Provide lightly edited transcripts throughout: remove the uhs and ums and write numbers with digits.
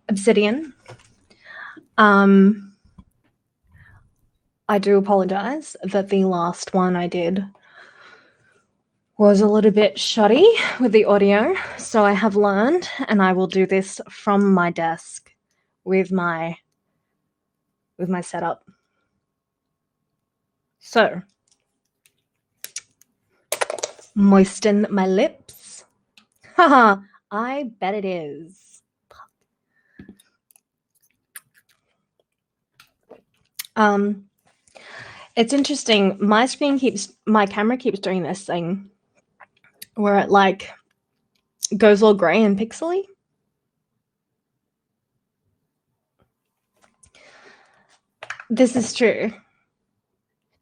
Obsidian. I do apologize that the last one I did was a little bit shoddy with the audio, so I have learned, and I will do this from my desk with my setup. So, moisten my lips. Haha, I bet it is. It's interesting. My camera keeps doing this thing where it like goes all gray and pixely. This is true.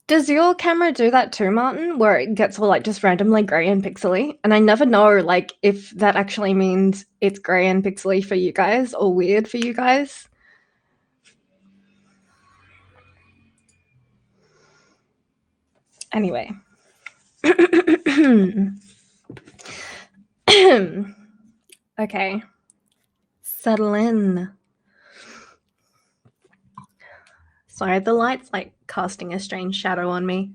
Does your camera do that too, Martin, where it gets all like just randomly gray and pixely? And I never know like if that actually means it's gray and pixely for you guys or weird for you guys. Anyway. Okay. Settle in. Sorry, the light's like casting a strange shadow on me.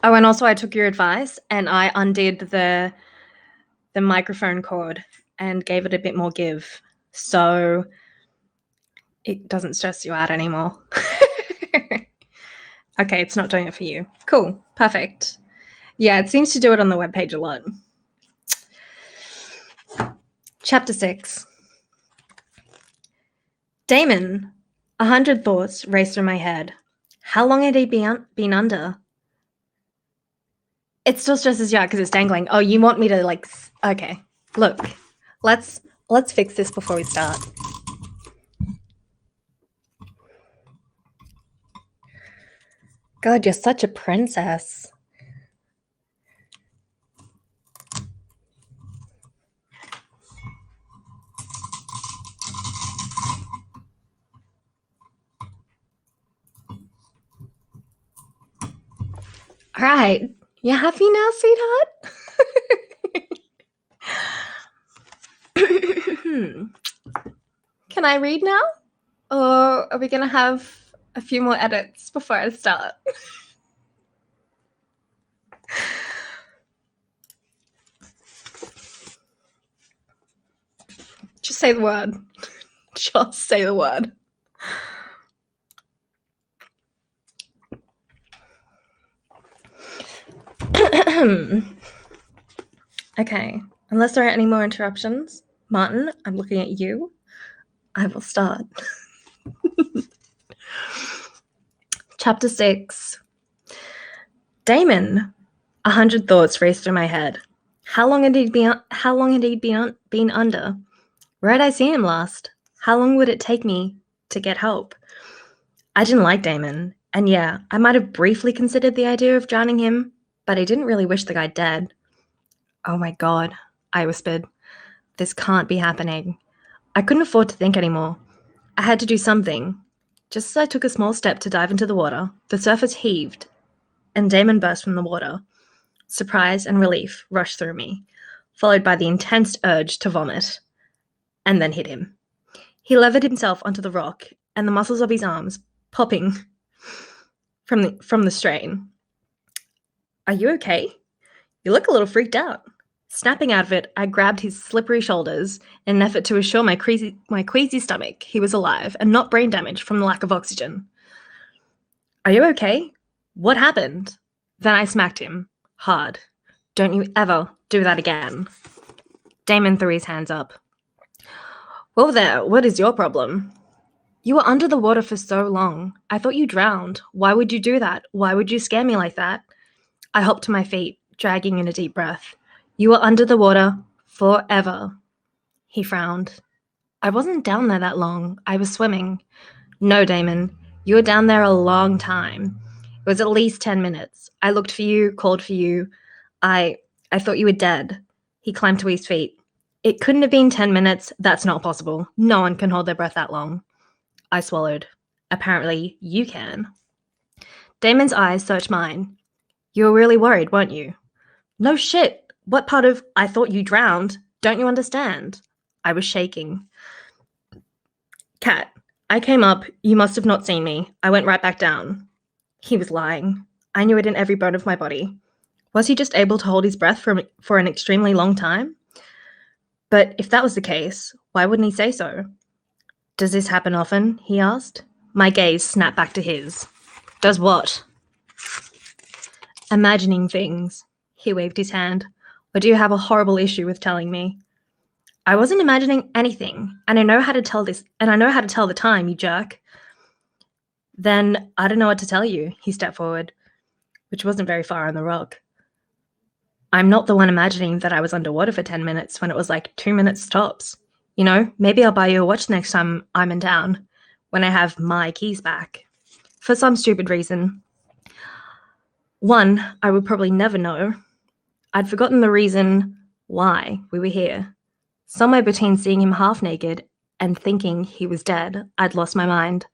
Oh, and also I took your advice and I undid the microphone cord and gave it a bit more give. So it doesn't stress you out anymore. Okay, it's not doing it for you. Cool, perfect. Yeah, it seems to do it on the webpage a lot. Chapter 6. Damon. 100 thoughts raced through my head. How long had he been under? It still stresses you out because it's dangling. Oh, you want me to like... Okay, look. Let's fix this before we start. God, you're such a princess. All right. You happy now, sweetheart? Can I read now? Or are we going to have a few more edits before I start? Just say the word. Just say the word. Okay, unless there are any more interruptions, Martin, I'm looking at you. I will start. Chapter 6. Damon. 100 thoughts raced through my head. How long had he been under? Where had I seen him last? How long would it take me to get help? I didn't like Damon, and yeah, I might have briefly considered the idea of drowning him, but I didn't really wish the guy dead. Oh my God, I whispered. This can't be happening. I couldn't afford to think anymore. I had to do something. Just as I took a small step to dive into the water, the surface heaved, and Damon burst from the water. Surprise and relief rushed through me, followed by the intense urge to vomit, and then hit him. He levered himself onto the rock, and the muscles of his arms popping from the strain. Are you okay? You look a little freaked out. Snapping out of it, I grabbed his slippery shoulders in an effort to assure my queasy stomach he was alive and not brain damaged from the lack of oxygen. Are you okay? What happened? Then I smacked him hard. Don't you ever do that again. Damon threw his hands up. Whoa there, what is your problem? You were under the water for so long. I thought you drowned. Why would you do that? Why would you scare me like that? I hopped to my feet, dragging in a deep breath. You were under the water forever. He frowned. I wasn't down there that long. I was swimming. No, Damon, you were down there a long time. It was at least 10 minutes. I looked for you, called for you. I thought you were dead. He climbed to his feet. It couldn't have been 10 minutes. That's not possible. No one can hold their breath that long. I swallowed. Apparently, you can. Damon's eyes searched mine. You were really worried, weren't you? No shit. What part of I thought you drowned Don't you understand? I was shaking. Cat, I came up. You must have not seen me. I went right back down. He was lying. I knew it in every bone of my body. Was he just able to hold his breath for an extremely long time? But if that was the case, why wouldn't he say so? Does this happen often? He asked. My gaze snapped back to his. Does what? Imagining things. He waved his hand. Or do you have a horrible issue with telling me? I wasn't imagining anything, and I know how to tell the time, you jerk. Then I don't know what to tell you, he stepped forward, which wasn't very far on the rock. I'm not the one imagining that I was underwater for 10 minutes when it was like 2 minutes tops. You know, maybe I'll buy you a watch next time I'm in town, when I have my keys back. For some stupid reason. One, I would probably never know. I'd forgotten the reason why we were here. Somewhere between seeing him half naked and thinking he was dead, I'd lost my mind.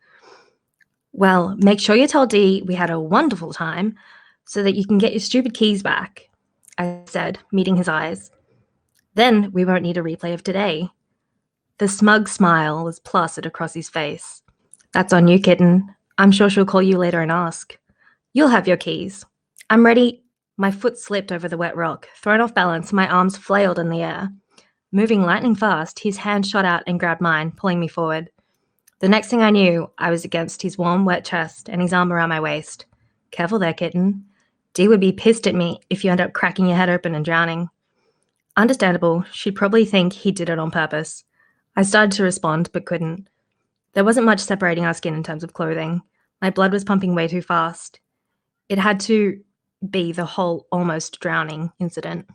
Well, make sure you tell Dee we had a wonderful time so that you can get your stupid keys back, I said, meeting his eyes. Then we won't need a replay of today. The smug smile was placid across his face. That's on you, kitten. I'm sure she'll call you later and ask. You'll have your keys. I'm ready. My foot slipped over the wet rock. Thrown off balance, my arms flailed in the air. Moving lightning fast, his hand shot out and grabbed mine, pulling me forward. The next thing I knew, I was against his warm, wet chest and his arm around my waist. Careful there, kitten. Dee would be pissed at me if you end up cracking your head open and drowning. Understandable, she'd probably think he did it on purpose. I started to respond, but couldn't. There wasn't much separating our skin in terms of clothing. My blood was pumping way too fast. It had to be the whole almost drowning incident.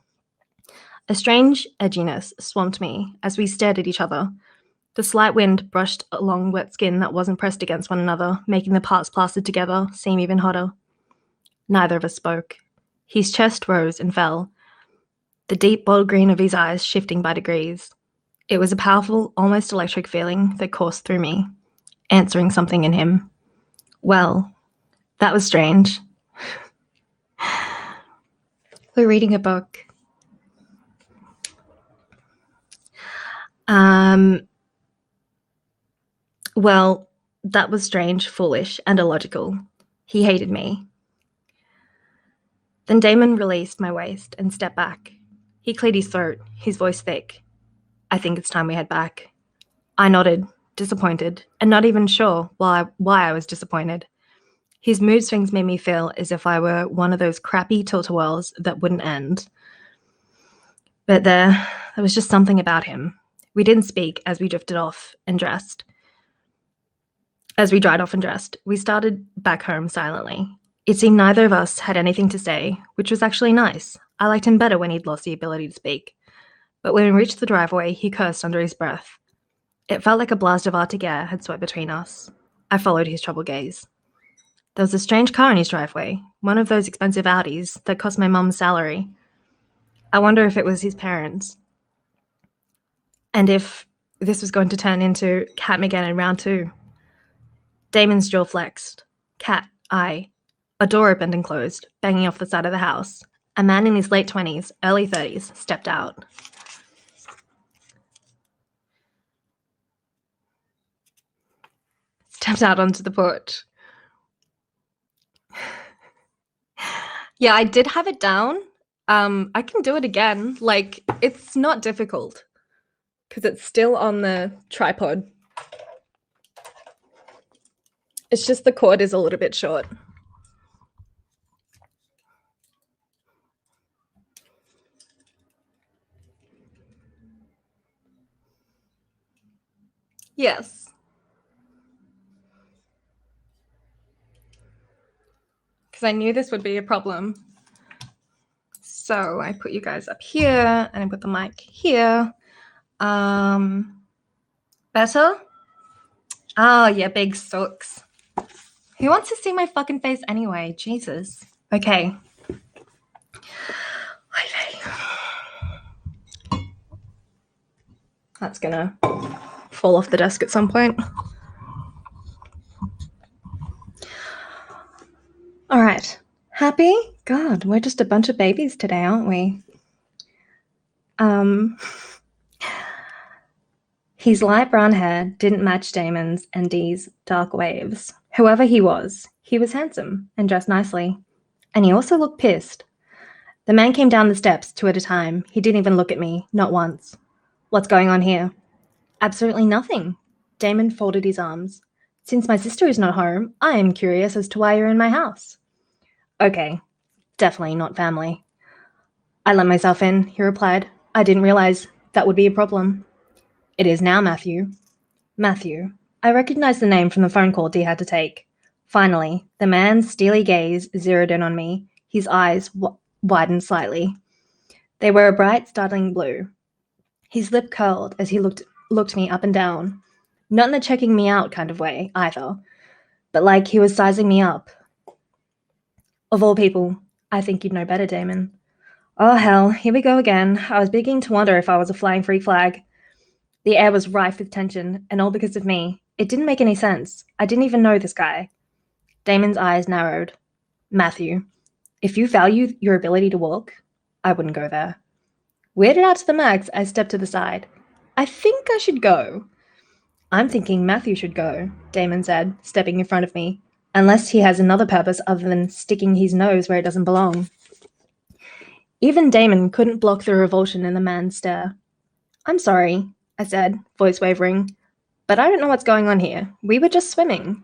A strange edginess swamped me as we stared at each other. The slight wind brushed along wet skin that wasn't pressed against one another, making the parts plastered together seem even hotter. Neither of us spoke. His chest rose and fell, the deep bottle green of his eyes shifting by degrees. It was a powerful, almost electric feeling that coursed through me, answering something in him. Well, that was strange. We're reading a book. Well, that was strange, foolish, and illogical. He hated me. Then Damon released my waist and stepped back. He cleared his throat, his voice thick. I think it's time we head back. I nodded, disappointed, and not even sure why I was disappointed. His mood swings made me feel as if I were one of those crappy tilt-a-whirls that wouldn't end. But there was just something about him. We didn't speak as we drifted off and dressed. As we dried off and dressed, we started back home silently. It seemed neither of us had anything to say, which was actually nice. I liked him better when he'd lost the ability to speak. But when we reached the driveway, he cursed under his breath. It felt like a blast of Arctic air had swept between us. I followed his troubled gaze. There was a strange car in his driveway, one of those expensive Audis that cost my mum's salary. I wonder if it was his parents. And if this was going to turn into Cat McGann in round 2. Damon's jaw flexed. Cat, I. A door opened and closed, banging off the side of the house. A man in his late 20s, early 30s, stepped out. Stepped out onto the porch. Yeah, I did have it down. I can do it again. Like, it's not difficult because it's still on the tripod. It's just the cord is a little bit short. Yes. Because I knew this would be a problem. So I put you guys up here and I put the mic here. Better? Oh, yeah, big sucks. Who wants to see my fucking face anyway? Jesus. Okay. That's gonna fall off the desk at some point. All right. Happy? God, we're just a bunch of babies today, aren't we? His light brown hair didn't match Damon's and Dee's dark waves. Whoever he was handsome and dressed nicely. And he also looked pissed. The man came down the steps, two at a time. He didn't even look at me, not once. What's going on here? Absolutely nothing. Damon folded his arms. Since my sister is not home, I am curious as to why you're in my house. Okay, definitely not family. I let myself in, he replied. I didn't realize that would be a problem. It is now, Matthew. Matthew. I recognized the name from the phone call Dee had to take. Finally, the man's steely gaze zeroed in on me. His eyes widened slightly. They were a bright, startling blue. His lip curled as he looked me up and down. Not in a checking me out kind of way, either, but like he was sizing me up. Of all people, I think you'd know better, Damon. Oh, hell, here we go again. I was beginning to wonder if I was a flying free flag. The air was rife with tension, and all because of me. It didn't make any sense. I didn't even know this guy. Damon's eyes narrowed. Matthew, if you value your ability to walk, I wouldn't go there. Weirded out to the max, I stepped to the side. I think I should go. I'm thinking Matthew should go, Damon said, stepping in front of me, unless he has another purpose other than sticking his nose where it doesn't belong. Even Damon couldn't block the revulsion in the man's stare. I'm sorry, I said, voice wavering, but I don't know what's going on here. We were just swimming.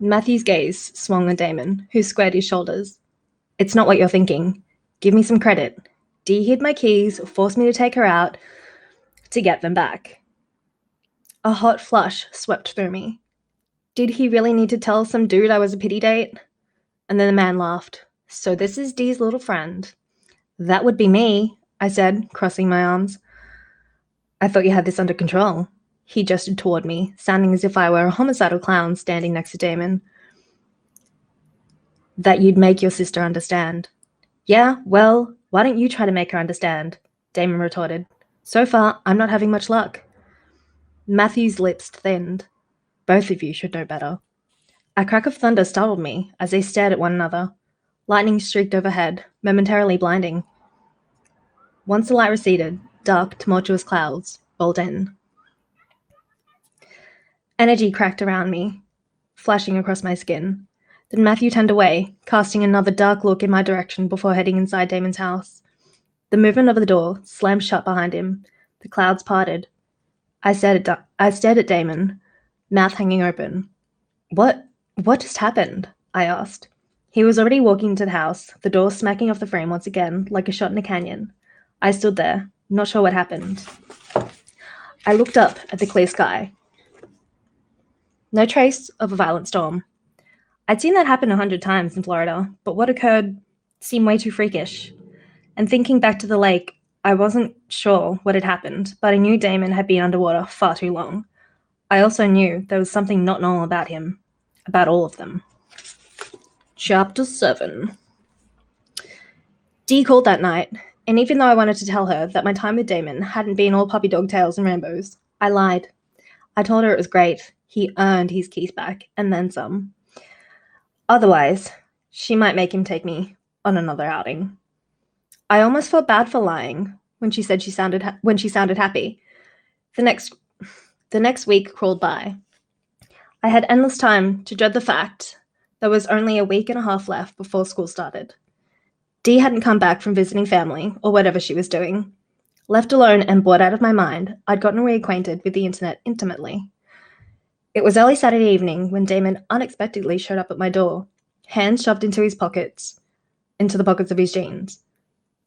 Matthew's gaze swung on Damon, who squared his shoulders. It's not what you're thinking. Give me some credit. Dee hid my keys, forced me to take her out to get them back. A hot flush swept through me. Did he really need to tell some dude I was a pity date? And then the man laughed. So this is Dee's little friend. That would be me, I said, crossing my arms. I thought you had this under control. He gestured toward me, sounding as if I were a homicidal clown standing next to Damon. That you'd make your sister understand. Yeah, well, why don't you try to make her understand? Damon retorted. So far, I'm not having much luck. Matthew's lips thinned. Both of you should know better. A crack of thunder startled me as they stared at one another. Lightning streaked overhead, momentarily blinding. Once the light receded, dark, tumultuous clouds rolled in. Energy cracked around me, flashing across my skin. Then Matthew turned away, casting another dark look in my direction before heading inside Damon's house. The movement of the door slammed shut behind him. The clouds parted. I stared at Damon, mouth hanging open. What just happened? I asked. He was already walking into the house, the door smacking off the frame once again, like a shot in a canyon. I stood there, not sure what happened. I looked up at the clear sky. No trace of a violent storm. I'd seen that happen 100 times in Florida, but what occurred seemed way too freakish. And thinking back to the lake, I wasn't sure what had happened, but I knew Damon had been underwater far too long. I also knew there was something not normal about him, about all of them. Chapter 7. Dee called that night, and even though I wanted to tell her that my time with Damon hadn't been all puppy dog tails and rainbows, I lied. I told her it was great. He earned his keys back, and then some. Otherwise, she might make him take me on another outing. I almost felt bad for lying when she said she sounded happy. The next week crawled by. I had endless time to dread the fact there was only a week and a half left before school started. Dee hadn't come back from visiting family or whatever she was doing. Left alone and bored out of my mind, I'd gotten reacquainted with the internet intimately. It was early Saturday evening when Damon unexpectedly showed up at my door, hands shoved into the pockets of his jeans.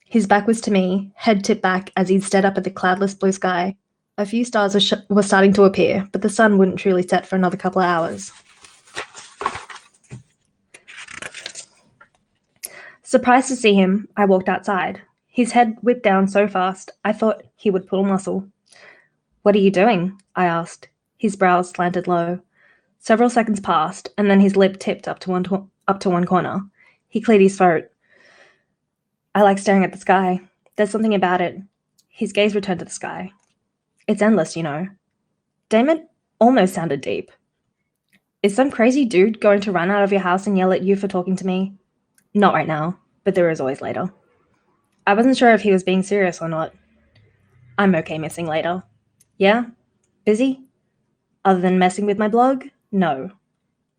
His back was to me, head tipped back as he stared up at the cloudless blue sky. A few stars were starting to appear, but the sun wouldn't truly set for another couple of hours. Surprised to see him, I walked outside. His head whipped down so fast, I thought he would pull a muscle. What are you doing? I asked. His brows slanted low. Several seconds passed, and then his lip tipped up to one corner. He cleared his throat. I like staring at the sky. There's something about it. His gaze returned to the sky. It's endless, you know. Damon almost sounded deep. Is some crazy dude going to run out of your house and yell at you for talking to me? Not right now, but there is always later. I wasn't sure if he was being serious or not. I'm okay missing later. Yeah? Busy? Other than messing with my blog? No.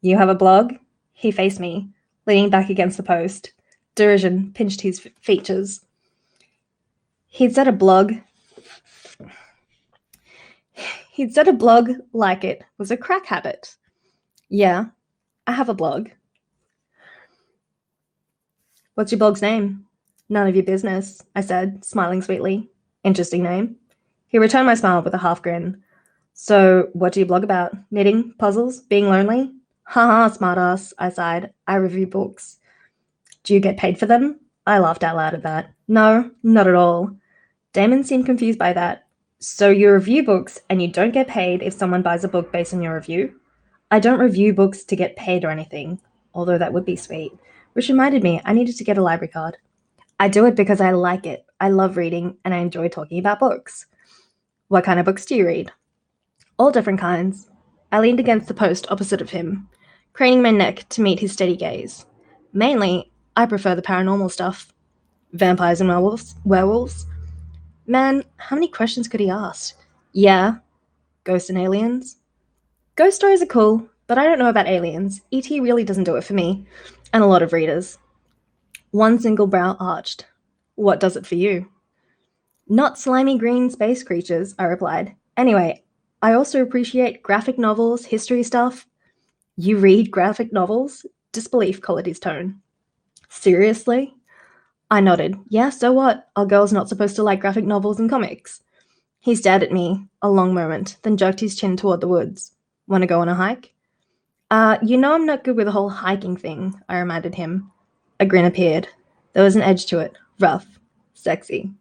You have a blog? He faced me, leaning back against the post. Derision pinched his features. He'd said a blog like it was a crack habit. Yeah, I have a blog. What's your blog's name? None of your business, I said, smiling sweetly. Interesting name. He returned my smile with a half grin. So, what do you blog about? Knitting? Puzzles? Being lonely? Haha, smartass, I sighed. I review books. Do you get paid for them? I laughed out loud at that. No, not at all. Damon seemed confused by that. So you review books and you don't get paid if someone buys a book based on your review? I don't review books to get paid or anything, although that would be sweet. Which reminded me, I needed to get a library card. I do it because I like it. I love reading and I enjoy talking about books. What kind of books do you read? All different kinds. I leaned against the post opposite of him, craning my neck to meet his steady gaze. Mainly, I prefer the paranormal stuff. Vampires and werewolves? Man, how many questions could he ask? Yeah. Ghosts and aliens? Ghost stories are cool, but I don't know about aliens. E.T. really doesn't do it for me, and a lot of readers. One single brow arched. What does it for you? Not slimy green space creatures, I replied. Anyway, I also appreciate graphic novels, history stuff. You read graphic novels? Disbelief colored his tone. Seriously? I nodded. Yeah, so what? Are girls not supposed to like graphic novels and comics? He stared at me a long moment, then jerked his chin toward the woods. Want to go on a hike? You know I'm not good with the whole hiking thing, I reminded him. A grin appeared. There was an edge to it. Rough. Sexy.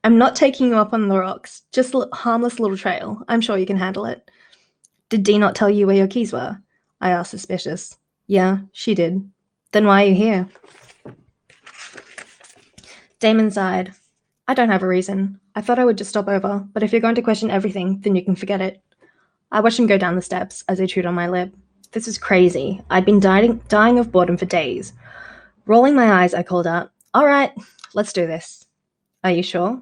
I'm not taking you up on the rocks. Just a harmless little trail. I'm sure you can handle it. Did Dee not tell you where your keys were? I asked, suspicious. Yeah, she did. Then why are you here? Damon sighed. I don't have a reason. I thought I would just stop over, but if you're going to question everything, then you can forget it. I watched him go down the steps as I chewed on my lip. This is crazy. I'd been dying of boredom for days. Rolling my eyes, I called out, All right, let's do this. Are you sure?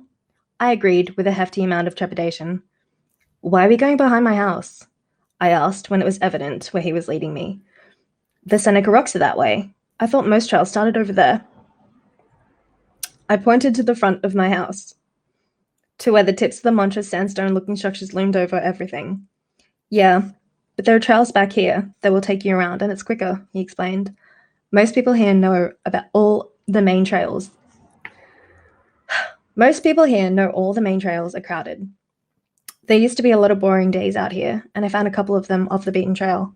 I agreed with a hefty amount of trepidation. Why are we going behind my house? I asked when it was evident where he was leading me. The Seneca rocks are that way. I thought most trails started over there. I pointed to the front of my house, to where the tips of the monstrous sandstone-looking structures loomed over everything. Yeah, but there are trails back here that will take you around, and it's quicker, he explained. Most people here know all the main trails are crowded. There used to be a lot of boring days out here, and I found a couple of them off the beaten trail.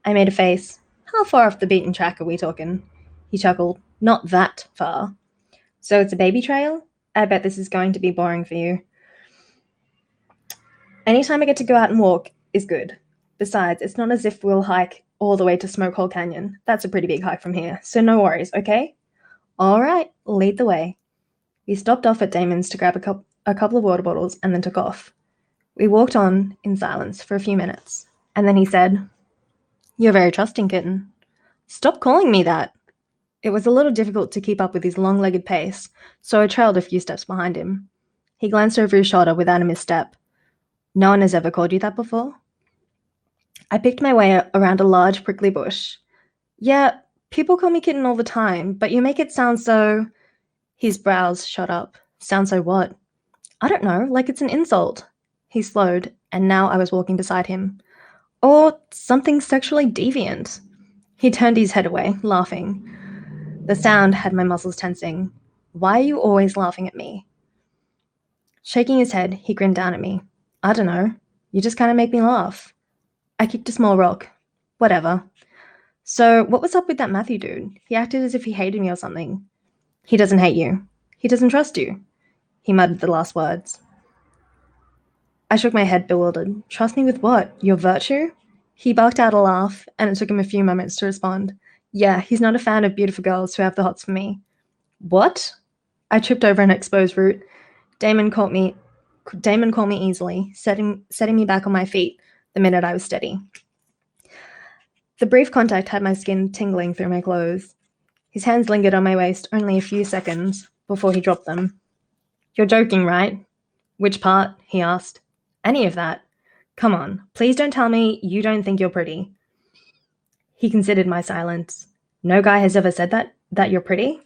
I made a face. How far off the beaten track are we talking? He chuckled. Not that far. So it's a baby trail? I bet this is going to be boring for you. Anytime I get to go out and walk is good. Besides, it's not as if we'll hike all the way to Smoke Hole Canyon. That's a pretty big hike from here, so no worries, okay? All right, lead the way. We stopped off at Damon's to grab a couple of water bottles and then took off. We walked on in silence for a few minutes, and then he said, You're very trusting, kitten. Stop calling me that. It was a little difficult to keep up with his long-legged pace, so I trailed a few steps behind him. He glanced over his shoulder without a misstep. No one has ever called you that before? I picked my way around a large prickly bush. Yeah, people call me kitten all the time, but you make it sound so... His brows shot up. Sound so what? I don't know, like it's an insult. He slowed, and now I was walking beside him. Or something sexually deviant. He turned his head away, laughing. The sound had my muscles tensing. Why are you always laughing at me? Shaking his head, he grinned down at me. I don't know. You just kind of make me laugh. I kicked a small rock. Whatever. So, what was up with that Matthew dude? He acted as if he hated me or something. He doesn't hate you. He doesn't trust you. He muttered the last words. I shook my head, bewildered. Trust me with what? Your virtue? He barked out a laugh, and it took him a few moments to respond. Yeah, he's not a fan of beautiful girls who have the hots for me. What? I tripped over an exposed root. Damon caught me easily, setting me back on my feet the minute I was steady. The brief contact had my skin tingling through my clothes. His hands lingered on my waist only a few seconds before he dropped them. You're joking, right? Which part? He asked. Any of that. Come on, please don't tell me you don't think you're pretty. He considered my silence. No guy has ever said that you're pretty?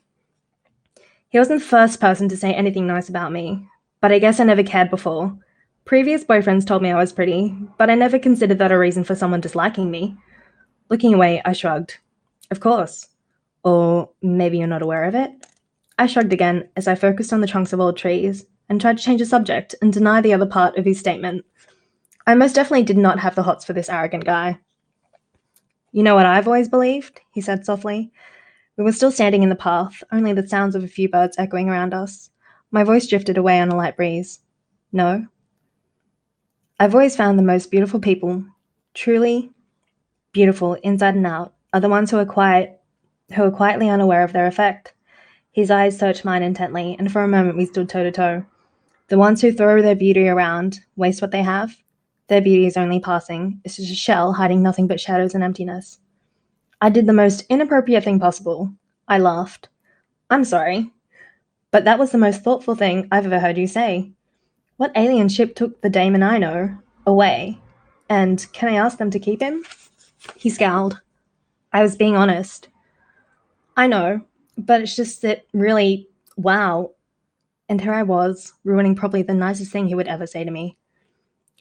He wasn't the first person to say anything nice about me, but I guess I never cared before. Previous boyfriends told me I was pretty, but I never considered that a reason for someone disliking me. Looking away, I shrugged. Of course. Or maybe you're not aware of it? I shrugged again as I focused on the trunks of old trees and tried to change the subject and deny the other part of his statement. I most definitely did not have the hots for this arrogant guy. You know what I've always believed? He said softly. We were still standing in the path, only the sounds of a few birds echoing around us. My voice drifted away on a light breeze. No. I've always found the most beautiful people, truly beautiful inside and out, are the ones who are quietly unaware of their effect. His eyes searched mine intently, and for a moment we stood toe to toe. The ones who throw their beauty around, waste what they have. Their beauty is only passing. It's just a shell hiding nothing but shadows and emptiness. I did the most inappropriate thing possible. I laughed. I'm sorry, but that was the most thoughtful thing I've ever heard you say. What alien ship took the Damon I know away? And can I ask them to keep him? He scowled. I was being honest. I know, but it's just that really, wow. And here I was, ruining probably the nicest thing he would ever say to me.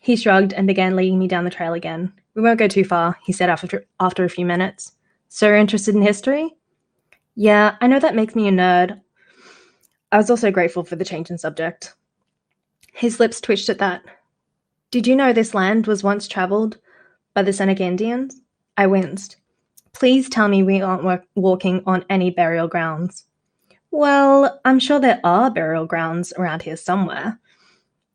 He shrugged and began leading me down the trail again. We won't go too far, he said after a few minutes. So you're interested in history? Yeah, I know that makes me a nerd. I was also grateful for the change in subject. His lips twitched at that. Did you know this land was once traveled by the Seneca Indians? I winced. Please tell me we aren't walking on any burial grounds. Well, I'm sure there are burial grounds around here somewhere.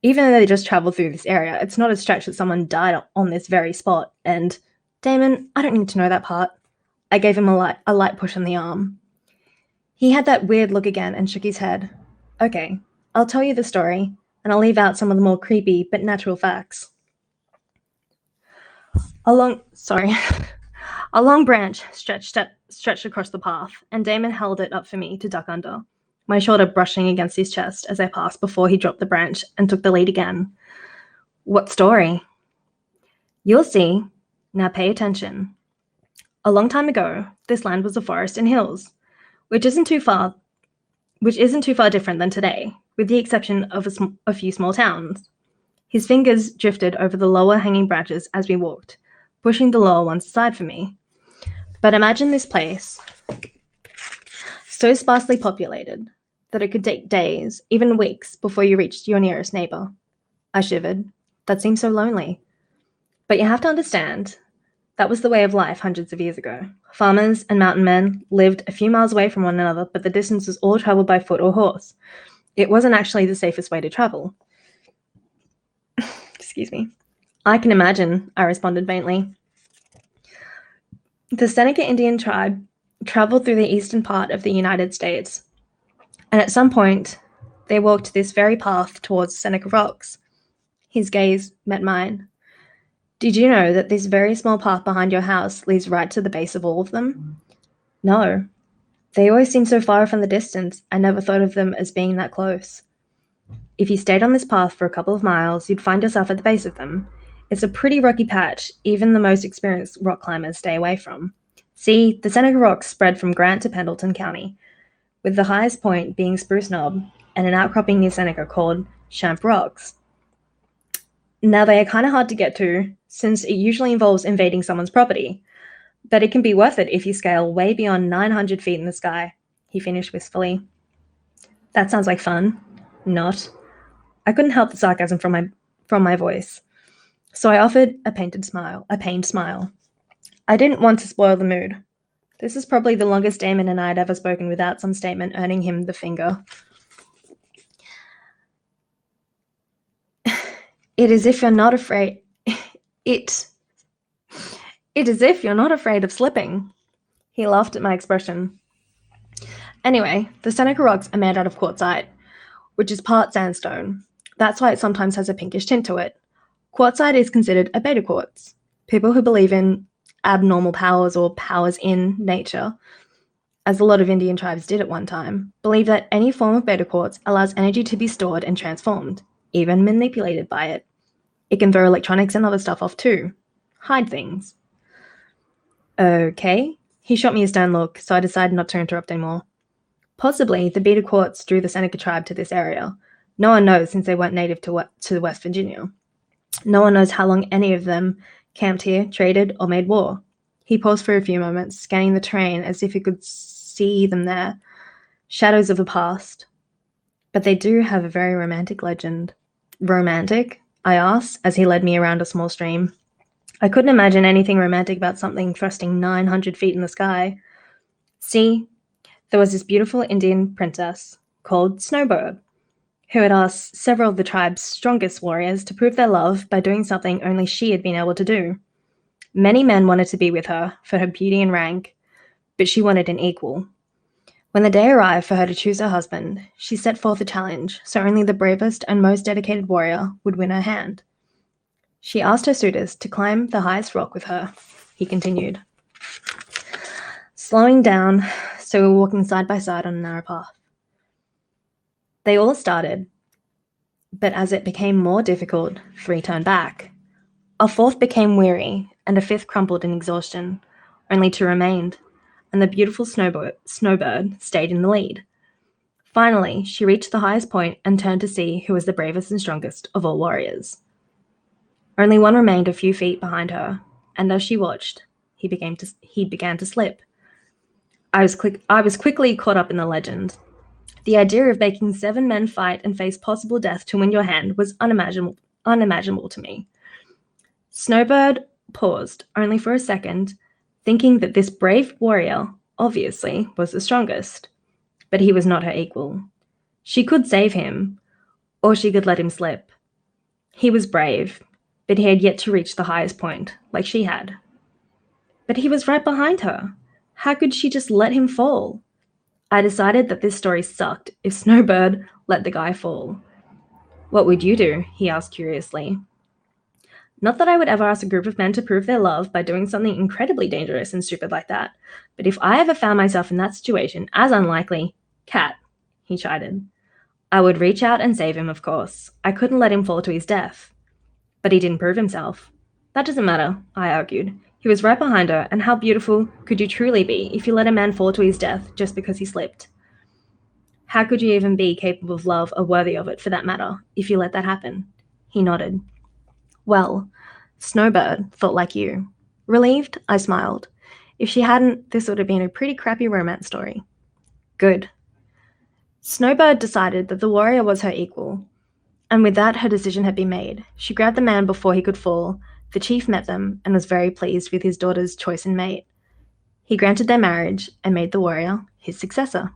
Even though they just traveled through this area, it's not a stretch that someone died on this very spot. And, Damon, I don't need to know that part. I gave him a light push on the arm. He had that weird look again and shook his head. Okay, I'll tell you the story, and I'll leave out some of the more creepy but natural facts. A long branch stretched across the path, and Damon held it up for me to duck under, my shoulder brushing against his chest as I passed before he dropped the branch and took the lead again. What story? You'll see. Now pay attention. A long time ago, this land was a forest and hills, which isn't too far different than today, with the exception of a few small towns. His fingers drifted over the lower hanging branches as we walked, pushing the lower ones aside for me. But imagine this place, so sparsely populated that it could take days, even weeks, before you reached your nearest neighbor. I shivered. That seemed so lonely. But you have to understand, that was the way of life hundreds of years ago. Farmers and mountain men lived a few miles away from one another, but the distance was all traveled by foot or horse. It wasn't actually the safest way to travel. Excuse me. I can imagine, I responded faintly. The Seneca Indian tribe traveled through the eastern part of the United States, and at some point, they walked this very path towards Seneca Rocks. His gaze met mine. Did you know that this very small path behind your house leads right to the base of all of them? No. They always seem so far from the distance, I never thought of them as being that close. If you stayed on this path for a couple of miles, you'd find yourself at the base of them. It's a pretty rocky patch, even the most experienced rock climbers stay away from. See, the Seneca Rocks spread from Grant to Pendleton County, with the highest point being Spruce Knob and an outcropping near Seneca called Champ Rocks. Now, they are kind of hard to get to, since it usually involves invading someone's property, but it can be worth it if you scale way beyond 900 feet in the sky, he finished wistfully. That sounds like fun. Not. I couldn't help the sarcasm from my voice, so I offered a pained smile. I didn't want to spoil the mood. This is probably the longest Damon and I had ever spoken without some statement earning him the finger. It is if you're not afraid. It is if you're not afraid of slipping. He laughed at my expression. Anyway, the Seneca Rocks are made out of quartzite, which is part sandstone. That's why it sometimes has a pinkish tint to it. Quartzite is considered a beta quartz. People who believe in abnormal powers or powers in nature, as a lot of Indian tribes did at one time, believe that any form of beta quartz allows energy to be stored and transformed, even manipulated by it. It can throw electronics and other stuff off too. Hide things. Okay. He shot me a stern look, so I decided not to interrupt anymore. Possibly, the beaded quartz drew the Seneca tribe to this area. No one knows since they weren't native to West Virginia. No one knows how long any of them camped here, traded, or made war. He paused for a few moments, scanning the terrain as if he could see them there. Shadows of the past. But they do have a very romantic legend. Romantic? I asked, as he led me around a small stream. I couldn't imagine anything romantic about something thrusting 900 feet in the sky. See, there was this beautiful Indian princess called Snowbird, who had asked several of the tribe's strongest warriors to prove their love by doing something only she had been able to do. Many men wanted to be with her for her beauty and rank, but she wanted an equal. When the day arrived for her to choose her husband, she set forth a challenge, so only the bravest and most dedicated warrior would win her hand. She asked her suitors to climb the highest rock with her, he continued, slowing down so we were walking side by side on a narrow path. They all started, but as it became more difficult, 3 turned back. A 4th became weary, and a 5th crumpled in exhaustion. Only 2 remained, and the beautiful Snowbird stayed in the lead. Finally, she reached the highest point and turned to see who was the bravest and strongest of all warriors. Only one remained a few feet behind her, and as she watched, he began to slip. I was quickly caught up in the legend. The idea of making 7 men fight and face possible death to win your hand was unimaginable to me. Snowbird paused, only for a second, thinking that this brave warrior, obviously, was the strongest. But he was not her equal. She could save him, or she could let him slip. He was brave, but he had yet to reach the highest point, like she had. But he was right behind her. How could she just let him fall? I decided that this story sucked if Snowbird let the guy fall. What would you do? He asked curiously. Not that I would ever ask a group of men to prove their love by doing something incredibly dangerous and stupid like that, but if I ever found myself in that situation, as unlikely, Cat, he chided. I would reach out and save him, of course. I couldn't let him fall to his death. But he didn't prove himself. That doesn't matter, I argued. He was right behind her, and how beautiful could you truly be if you let a man fall to his death just because he slipped? How could you even be capable of love or worthy of it, for that matter, if you let that happen? He nodded. Well, Snowbird thought like you. Relieved, I smiled. If she hadn't, this would have been a pretty crappy romance story. Good. Snowbird decided that the warrior was her equal, and with that her decision had been made. She grabbed the man before he could fall. The chief met them and was very pleased with his daughter's choice in mate. He granted their marriage and made the warrior his successor.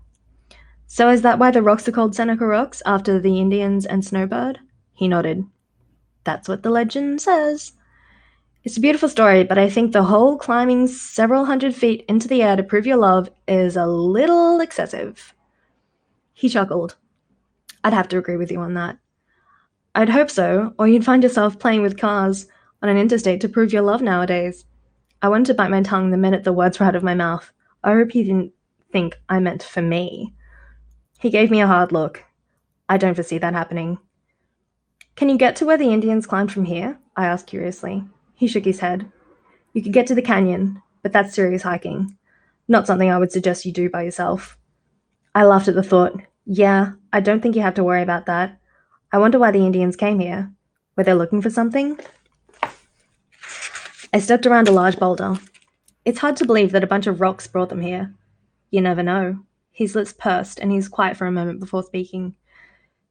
So is that why the rocks are called Seneca Rocks, after the Indians and Snowbird? He nodded. That's what the legend says. It's a beautiful story, but I think the whole climbing several hundred feet into the air to prove your love is a little excessive. He chuckled. I'd have to agree with you on that. I'd hope so, or you'd find yourself playing with cars on an interstate to prove your love nowadays. I wanted to bite my tongue the minute the words were out of my mouth. I hope he didn't think I meant for me. He gave me a hard look. I don't foresee that happening. Can you get to where the Indians climbed from here? I asked curiously. He shook his head. You could get to the canyon, but that's serious hiking. Not something I would suggest you do by yourself. I laughed at the thought. Yeah, I don't think you have to worry about that. I wonder why the Indians came here. Were they looking for something? I stepped around a large boulder. It's hard to believe that a bunch of rocks brought them here. You never know. His lips pursed, and he was quiet for a moment before speaking.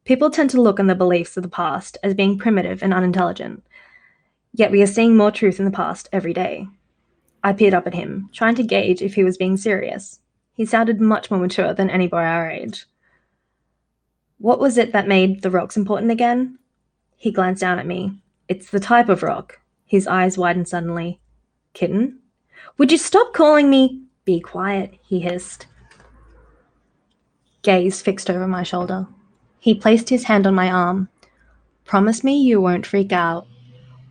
People tend to look on the beliefs of the past as being primitive and unintelligent. Yet we are seeing more truth in the past every day. I peered up at him, trying to gauge if he was being serious. He sounded much more mature than any boy our age. What was it that made the rocks important again? He glanced down at me. It's the type of rock. His eyes widened suddenly. Kitten? Would you stop calling me? Be quiet, he hissed. Gaze fixed over my shoulder. He placed his hand on my arm. Promise me you won't freak out.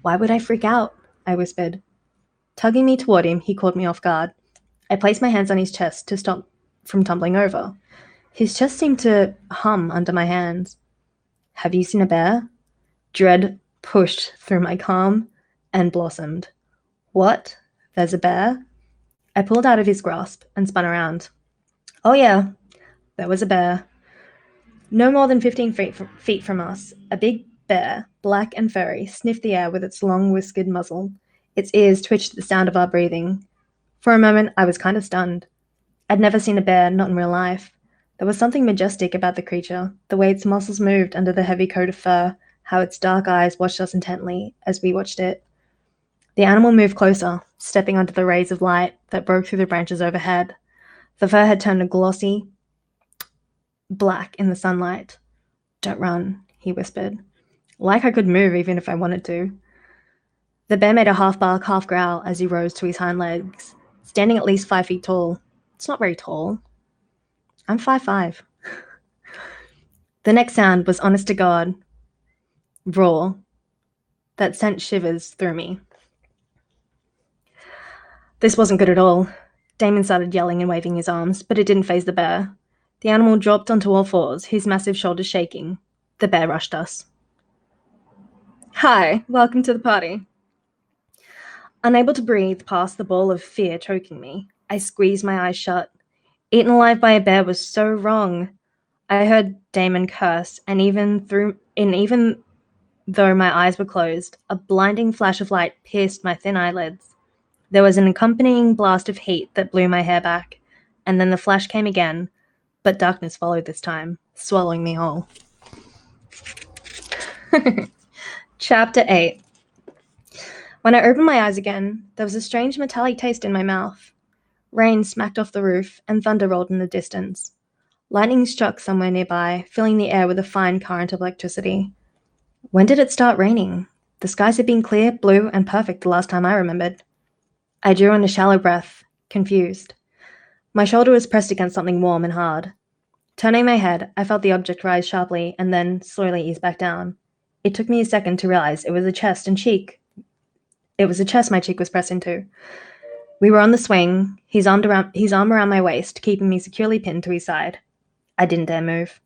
Why would I freak out? I whispered. Tugging me toward him, he caught me off guard. I placed my hands on his chest to stop from tumbling over. His chest seemed to hum under my hands. Have you seen a bear? Dread pushed through my calm and blossomed. What? There's a bear? I pulled out of his grasp and spun around. Oh yeah, there was a bear. No more than 15 feet from us, a big bear, black and furry, sniffed the air with its long whiskered muzzle. Its ears twitched at the sound of our breathing. For a moment, I was kind of stunned. I'd never seen a bear, not in real life. There was something majestic about the creature, the way its muscles moved under the heavy coat of fur, how its dark eyes watched us intently as we watched it. The animal moved closer, stepping onto the rays of light that broke through the branches overhead. The fur had turned a glossy black in the sunlight. Don't run, he whispered. Like I could move even if I wanted to. The bear made a half bark, half growl as he rose to his hind legs, standing at least 5 feet tall. It's not very tall. I'm 5'5". The next sound was honest to God, roar, that sent shivers through me. This wasn't good at all. Damon started yelling and waving his arms, but it didn't faze the bear. The animal dropped onto all fours, his massive shoulders shaking. The bear rushed us. Hi, welcome to the party. Unable to breathe past the ball of fear choking me, I squeezed my eyes shut. Eaten alive by a bear was so wrong. I heard Damon curse, and even though my eyes were closed, a blinding flash of light pierced my thin eyelids. There was an accompanying blast of heat that blew my hair back, and then the flash came again, but darkness followed this time, swallowing me whole. Chapter 8. When I opened my eyes again, there was a strange metallic taste in my mouth. Rain smacked off the roof, and thunder rolled in the distance. Lightning struck somewhere nearby, filling the air with a fine current of electricity. When did it start raining? The skies had been clear, blue, and perfect the last time I remembered. I drew in a shallow breath, confused. My shoulder was pressed against something warm and hard. Turning my head, I felt the object rise sharply and then slowly ease back down. It took me a second to realize it was a chest and cheek. It was a chest my cheek was pressed into. We were on the swing, his arm around my waist, keeping me securely pinned to his side. I didn't dare move.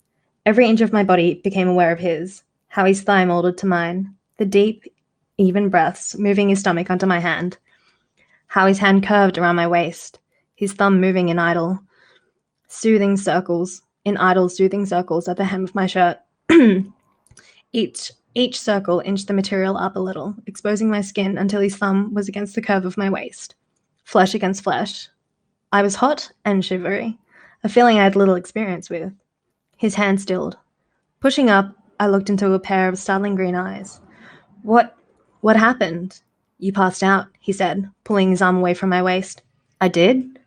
Every inch of my body became aware of his, how his thigh molded to mine, the deep, even breaths moving his stomach onto my hand, how his hand curved around my waist, his thumb moving in idle, soothing circles at the hem of my shirt. Each circle inched the material up a little, exposing my skin until his thumb was against the curve of my waist. Flesh against flesh. I was hot and shivery, a feeling I had little experience with. His hand stilled. Pushing up, I looked into a pair of startling green eyes. What happened? You passed out, he said, pulling his arm away from my waist. I did?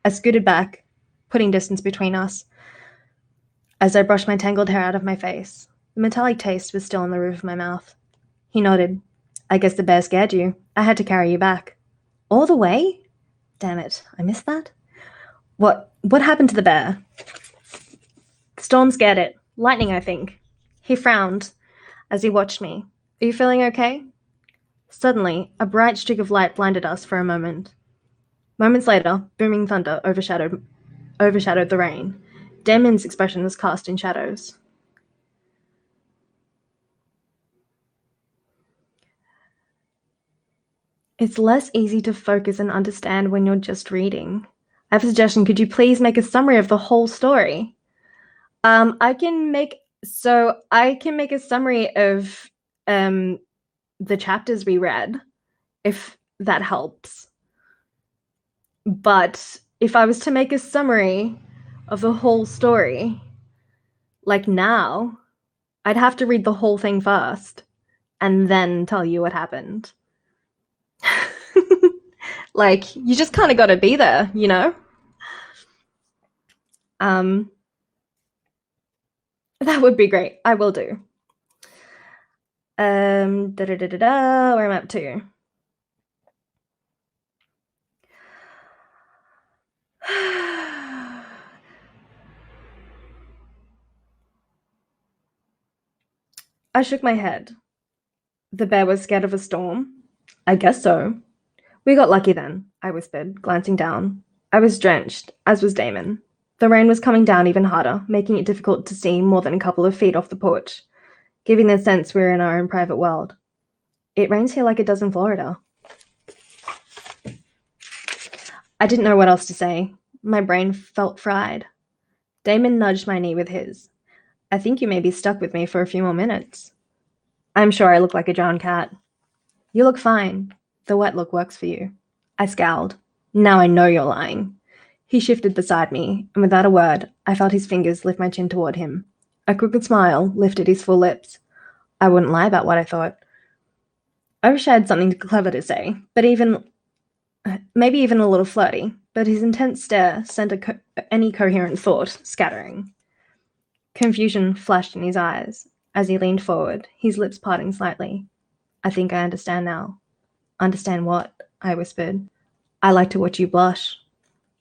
I scooted back, putting distance between us, as I brushed my tangled hair out of my face. The metallic taste was still on the roof of my mouth. He nodded. I guess the bear scared you. I had to carry you back. All the way? Damn it, I missed that. What happened to the bear? The storm scared it. Lightning, I think. He frowned as he watched me. Are you feeling okay? Suddenly, a bright streak of light blinded us for a moment. Moments later, booming thunder overshadowed the rain. Damon's expression was cast in shadows. It's less easy to focus and understand when you're just reading. I have a suggestion. Could you please make a summary of the whole story? I can make a summary of the chapters we read, if that helps. But if I was to make a summary of the whole story, like now, I'd have to read the whole thing first and then tell you what happened. Like, you just kind of got to be there, you know? That would be great. I will do. Where am I up to? I shook my head. The bear was scared of a storm? I guess so. We got lucky then, I whispered, glancing down. I was drenched, as was Damon. The rain was coming down even harder, making it difficult to see more than a couple of feet off the porch, giving the sense we were in our own private world. It rains here like it does in Florida. I didn't know what else to say. My brain felt fried. Damon nudged my knee with his. I think you may be stuck with me for a few more minutes. I'm sure I look like a drowned cat. You look fine. The wet look works for you. I scowled. Now I know you're lying. He shifted beside me, and without a word, I felt his fingers lift my chin toward him. A crooked smile lifted his full lips. I wouldn't lie about what I thought. I wish I had something clever to say, but maybe even a little flirty, but his intense stare sent any coherent thought scattering. Confusion flashed in his eyes as he leaned forward, his lips parting slightly. I think I understand now. Understand what? I whispered. I like to watch you blush.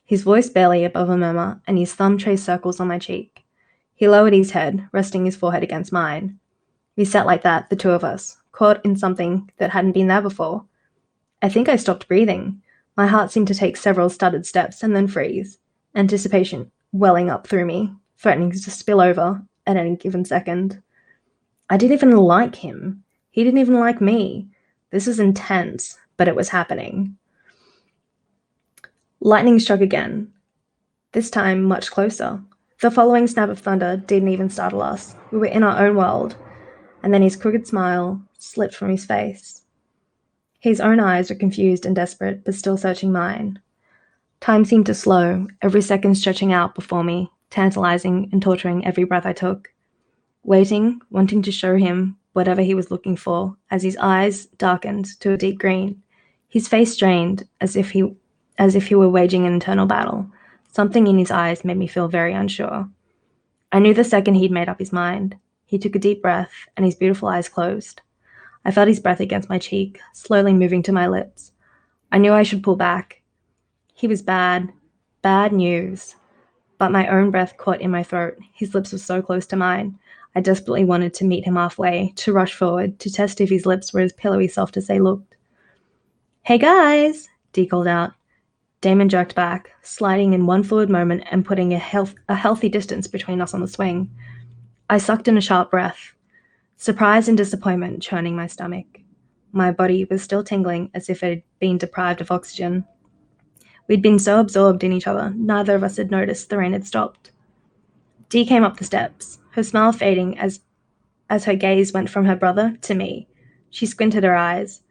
His voice barely above a murmur, and his thumb traced circles on my cheek. He lowered his head, resting his forehead against mine. We sat like that, the two of us, caught in something that hadn't been there before. I think I stopped breathing. My heart seemed to take several stuttered steps and then freeze, anticipation welling up through me, threatening to spill over at any given second. I didn't even like him. He didn't even like me. This was intense, but it was happening. Lightning struck again, this time much closer. The following snap of thunder didn't even startle us. We were in our own world, and then his crooked smile slipped from his face. His own eyes were confused and desperate, but still searching mine. Time seemed to slow, every second stretching out before me, tantalizing and torturing every breath I took. Waiting, wanting to show him whatever he was looking for, as his eyes darkened to a deep green. His face strained, as if he were waging an internal battle. Something in his eyes made me feel very unsure. I knew the second he'd made up his mind. He took a deep breath, and his beautiful eyes closed. I felt his breath against my cheek, slowly moving to my lips. I knew I should pull back. He was bad news. But my own breath caught in my throat. His lips were so close to mine. I desperately wanted to meet him halfway, to rush forward, to test if his lips were as pillowy soft as they looked. Hey guys, Dee called out. Damon jerked back, sliding in one fluid moment and putting a healthy distance between us on the swing. I sucked in a sharp breath, surprise and disappointment churning my stomach. My body was still tingling as if it had been deprived of oxygen. We'd been so absorbed in each other, neither of us had noticed the rain had stopped. Dee came up the steps, her smile fading as her gaze went from her brother to me. She squinted her eyes.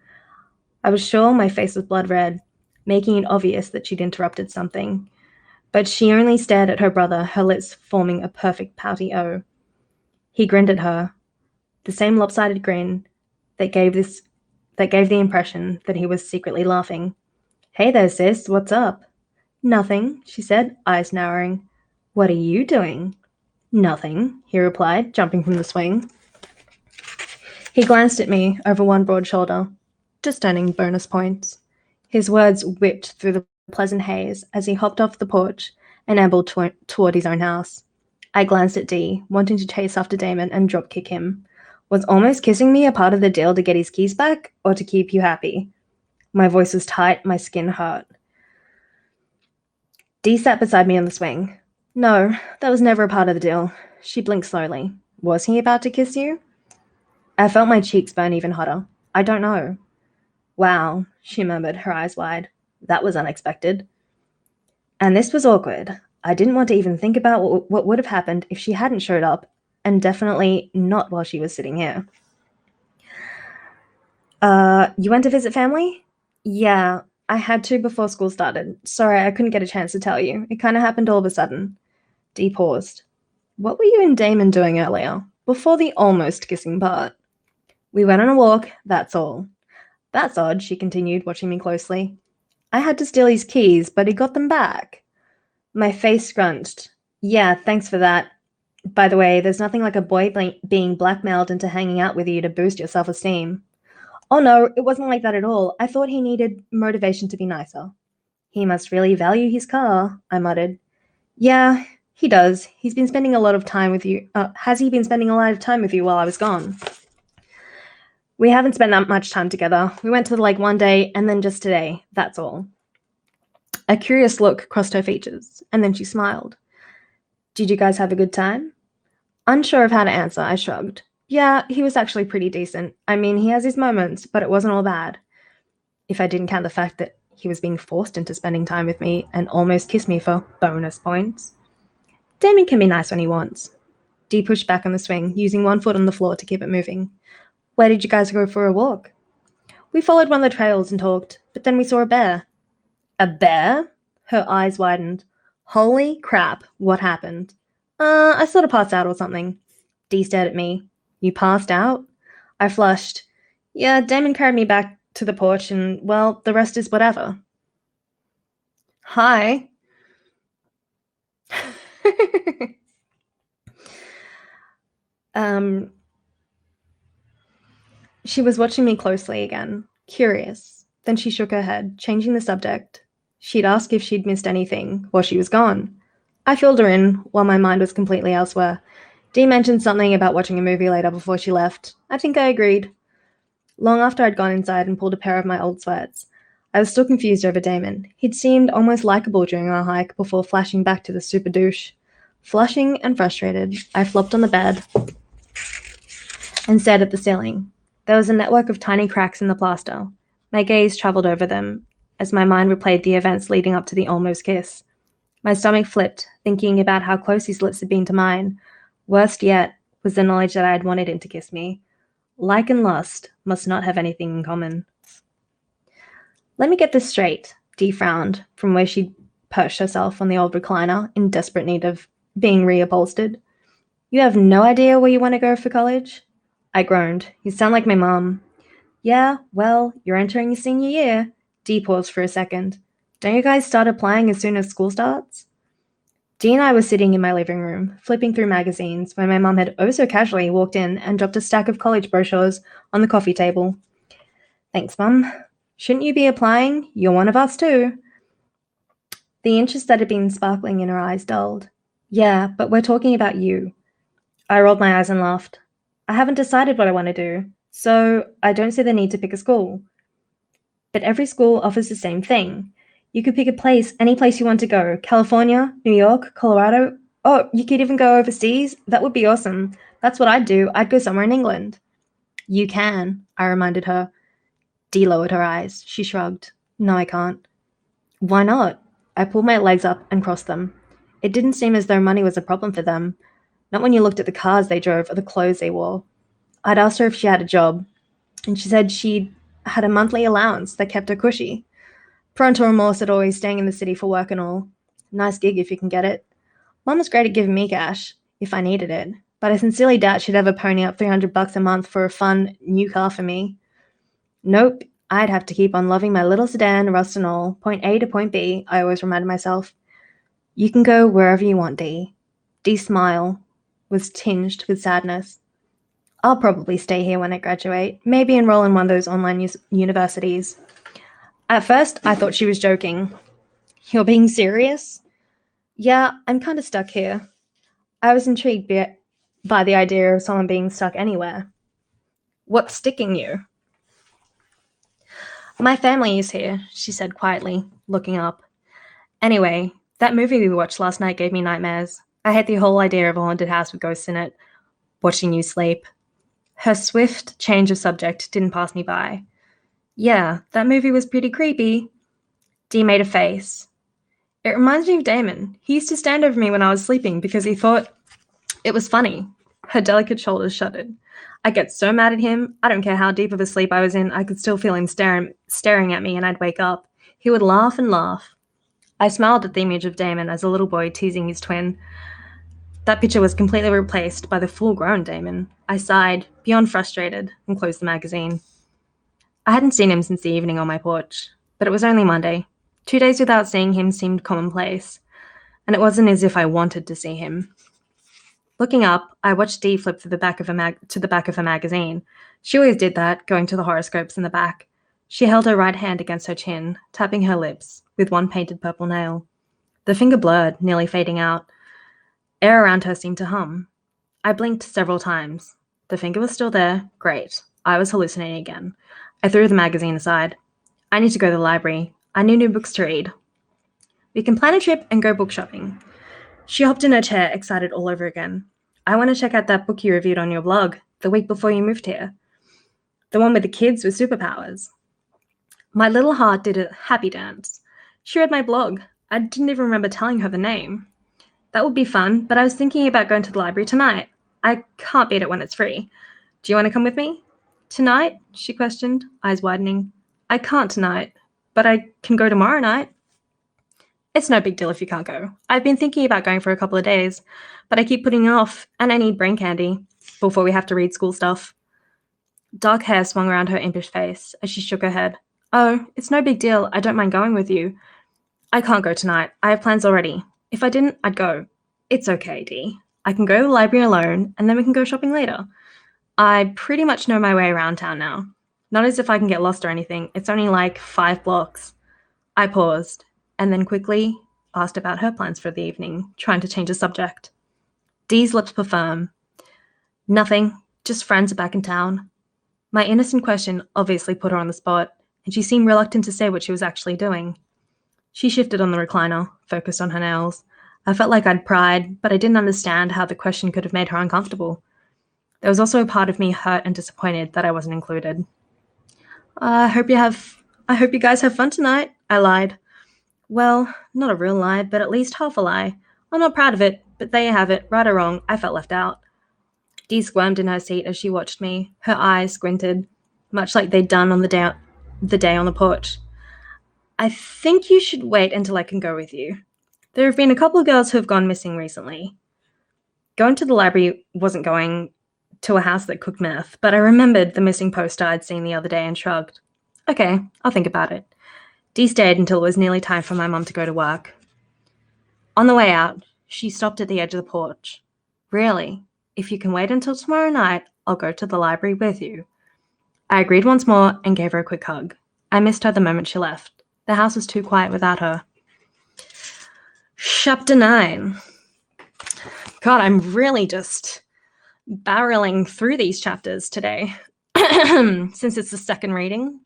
I was sure my face was blood red, making it obvious that she'd interrupted something. But she only stared at her brother, her lips forming a perfect pouty O. He grinned at her, the same lopsided grin that gave the impression that he was secretly laughing. Hey there, sis, what's up? Nothing, she said, eyes narrowing. What are you doing? Nothing, he replied, jumping from the swing. He glanced at me over one broad shoulder, just earning bonus points. His words whipped through the pleasant haze as he hopped off the porch and ambled toward his own house. I glanced at Dee, wanting to chase after Damon and drop-kick him. Was almost kissing me a part of the deal to get his keys back, or to keep you happy? My voice was tight, my skin hurt. Dee sat beside me on the swing. No, that was never a part of the deal. She blinked slowly. Was he about to kiss you? I felt my cheeks burn even hotter. I don't know. Wow, she murmured, her eyes wide. That was unexpected. And this was awkward. I didn't want to even think about what would have happened if she hadn't showed up, and definitely not while she was sitting here. You went to visit family? Yeah, I had to before school started. Sorry, I couldn't get a chance to tell you. It kind of happened all of a sudden. Dee paused. What were you and Damon doing earlier, before the almost kissing part? We went on a walk, that's all. That's odd, she continued, watching me closely. I had to steal his keys, but he got them back. My face scrunched. Yeah, thanks for that. By the way, there's nothing like a boy being blackmailed into hanging out with you to boost your self-esteem. Oh no, it wasn't like that at all. I thought he needed motivation to be nicer. He must really value his car, I muttered. Yeah, he does. He's been spending a lot of time with you. Has he been spending a lot of time with you while I was gone? We haven't spent that much time together. We went to the lake one day and then just today. That's all. A curious look crossed her features, and then she smiled. Did you guys have a good time? Unsure of how to answer, I shrugged. Yeah, he was actually pretty decent. I mean, he has his moments, but it wasn't all bad. If I didn't count the fact that he was being forced into spending time with me and almost kissed me for bonus points. Damon can be nice when he wants. Dee pushed back on the swing, using one foot on the floor to keep it moving. Where did you guys go for a walk? We followed one of the trails and talked, but then we saw a bear. A bear? Her eyes widened. Holy crap, what happened? I sort of passed out or something. Dee stared at me. You passed out? I flushed. Yeah, Damon carried me back to the porch and, well, the rest is whatever. Hi. um, she was watching me closely again, curious. Then she shook her head, changing the subject. She'd ask if she'd missed anything while she was gone. I filled her in while my mind was completely elsewhere. Dee mentioned something about watching a movie later before she left. I think I agreed. Long after I'd gone inside and pulled a pair of my old sweats, I was still confused over Damon. He'd seemed almost likable during our hike before flashing back to the super douche. Flushing and frustrated, I flopped on the bed and stared at the ceiling. There was a network of tiny cracks in the plaster. My gaze traveled over them as my mind replayed the events leading up to the almost kiss. My stomach flipped, thinking about how close his lips had been to mine. Worst yet was the knowledge that I had wanted him to kiss me. Like and lust must not have anything in common. Let me get this straight, Dee frowned from where she'd perched herself on the old recliner in desperate need of being reupholstered. You have no idea where you want to go for college? I groaned. You sound like my mum. Yeah, well, you're entering your senior year. Dee paused for a second. Don't you guys start applying as soon as school starts? Dee and I were sitting in my living room, flipping through magazines, when my mum had oh so casually walked in and dropped a stack of college brochures on the coffee table. Thanks, Mum. Shouldn't you be applying? You're one of us too. The interest that had been sparkling in her eyes dulled. Yeah, but we're talking about you. I rolled my eyes and laughed. I haven't decided what I want to do, so I don't see the need to pick a school. But every school offers the same thing. You could pick a place, any place you want to go. California, New York, Colorado. Oh, you could even go overseas. That would be awesome. That's what I'd do. I'd go somewhere in England. You can, I reminded her. Dee lowered her eyes. She shrugged. No, I can't. Why not? I pulled my legs up and crossed them. It didn't seem as though money was a problem for them. Not when you looked at the cars they drove or the clothes they wore. I'd asked her if she had a job, and she said she had a monthly allowance that kept her cushy. Prone to remorse at always staying in the city for work and all. Nice gig if you can get it. Mum was great at giving me cash, if I needed it, but I sincerely doubt she'd ever pony up $300 a month for a fun new car for me. Nope, I'd have to keep on loving my little sedan, rust and all, point A to point B, I always reminded myself. You can go wherever you want, Dee. Dee's smile was tinged with sadness. I'll probably stay here when I graduate, maybe enroll in one of those online universities. At first, I thought she was joking. You're being serious? Yeah, I'm kind of stuck here. I was intrigued by the idea of someone being stuck anywhere. What's sticking you? My family is here, she said quietly, looking up. Anyway, that movie we watched last night gave me nightmares. I hate the whole idea of a haunted house with ghosts in it. Watching you sleep. Her swift change of subject didn't pass me by. Yeah, that movie was pretty creepy. Dee made a face. It reminds me of Damon. He used to stand over me when I was sleeping because he thought it was funny. Her delicate shoulders shuddered. I get so mad at him. I don't care how deep of a sleep I was in. I could still feel him staring at me, and I'd wake up. He would laugh and laugh. I smiled at the image of Damon as a little boy teasing his twin. That picture was completely replaced by the full-grown Damon. I sighed, beyond frustrated, and closed the magazine. I hadn't seen him since the evening on my porch, but it was only Monday. 2 days without seeing him seemed commonplace, and it wasn't as if I wanted to see him. Looking up, I watched Dee flip to the back of a magazine. She always did that, going to the horoscopes in the back. She held her right hand against her chin, tapping her lips, with one painted purple nail. The finger blurred, nearly fading out. Air around her seemed to hum. I blinked several times. The finger was still there. Great. I was hallucinating again. I threw the magazine aside. I need to go to the library. I need new books to read. We can plan a trip and go book shopping. She hopped in her chair, excited all over again. I want to check out that book you reviewed on your blog. the week before you moved here. The one with the kids with superpowers. My little heart did a happy dance. She read my blog. I didn't even remember telling her the name. That would be fun, but I was thinking about going to the library tonight. I can't beat it when it's free. Do you want to come with me? Tonight? She questioned, eyes widening. I can't tonight, but I can go tomorrow night. It's no big deal if you can't go. I've been thinking about going for a couple of days, but I keep putting it off, and I need brain candy before we have to read school stuff. Dark hair swung around her impish face as she shook her head. Oh, it's no big deal. I don't mind going with you. I can't go tonight. I have plans already. If I didn't, I'd go. It's okay, Dee. I can go to the library alone, and then we can go shopping later. I pretty much know my way around town now. Not as if I can get lost or anything. It's only like 5 blocks. I paused, and then quickly asked about her plans for the evening, trying to change the subject. Dee's lips were firm. Nothing. Just friends are back in town. My innocent question obviously put her on the spot, and she seemed reluctant to say what she was actually doing. She shifted on the recliner, focused on her nails. I felt like I'd pried, but I didn't understand how the question could have made her uncomfortable. There was also a part of me hurt and disappointed that I wasn't included. I hope you guys have fun tonight, I lied. Well, not a real lie, but at least half a lie. I'm not proud of it, but there you have it, right or wrong, I felt left out. Dee squirmed in her seat as she watched me, her eyes squinted, much like they'd done on the day on the porch. I think you should wait until I can go with you. There have been a couple of girls who have gone missing recently. Going to the library wasn't going to a house that cooked meth, but I remembered the missing poster I'd seen the other day and shrugged. Okay, I'll think about it. Dee stayed until it was nearly time for my mum to go to work. On the way out, she stopped at the edge of the porch. Really? If you can wait until tomorrow night, I'll go to the library with you. I agreed once more and gave her a quick hug. I missed her the moment she left. The house was too quiet without her. Chapter 9. God, I'm really just barreling through these chapters today, since it's the second reading.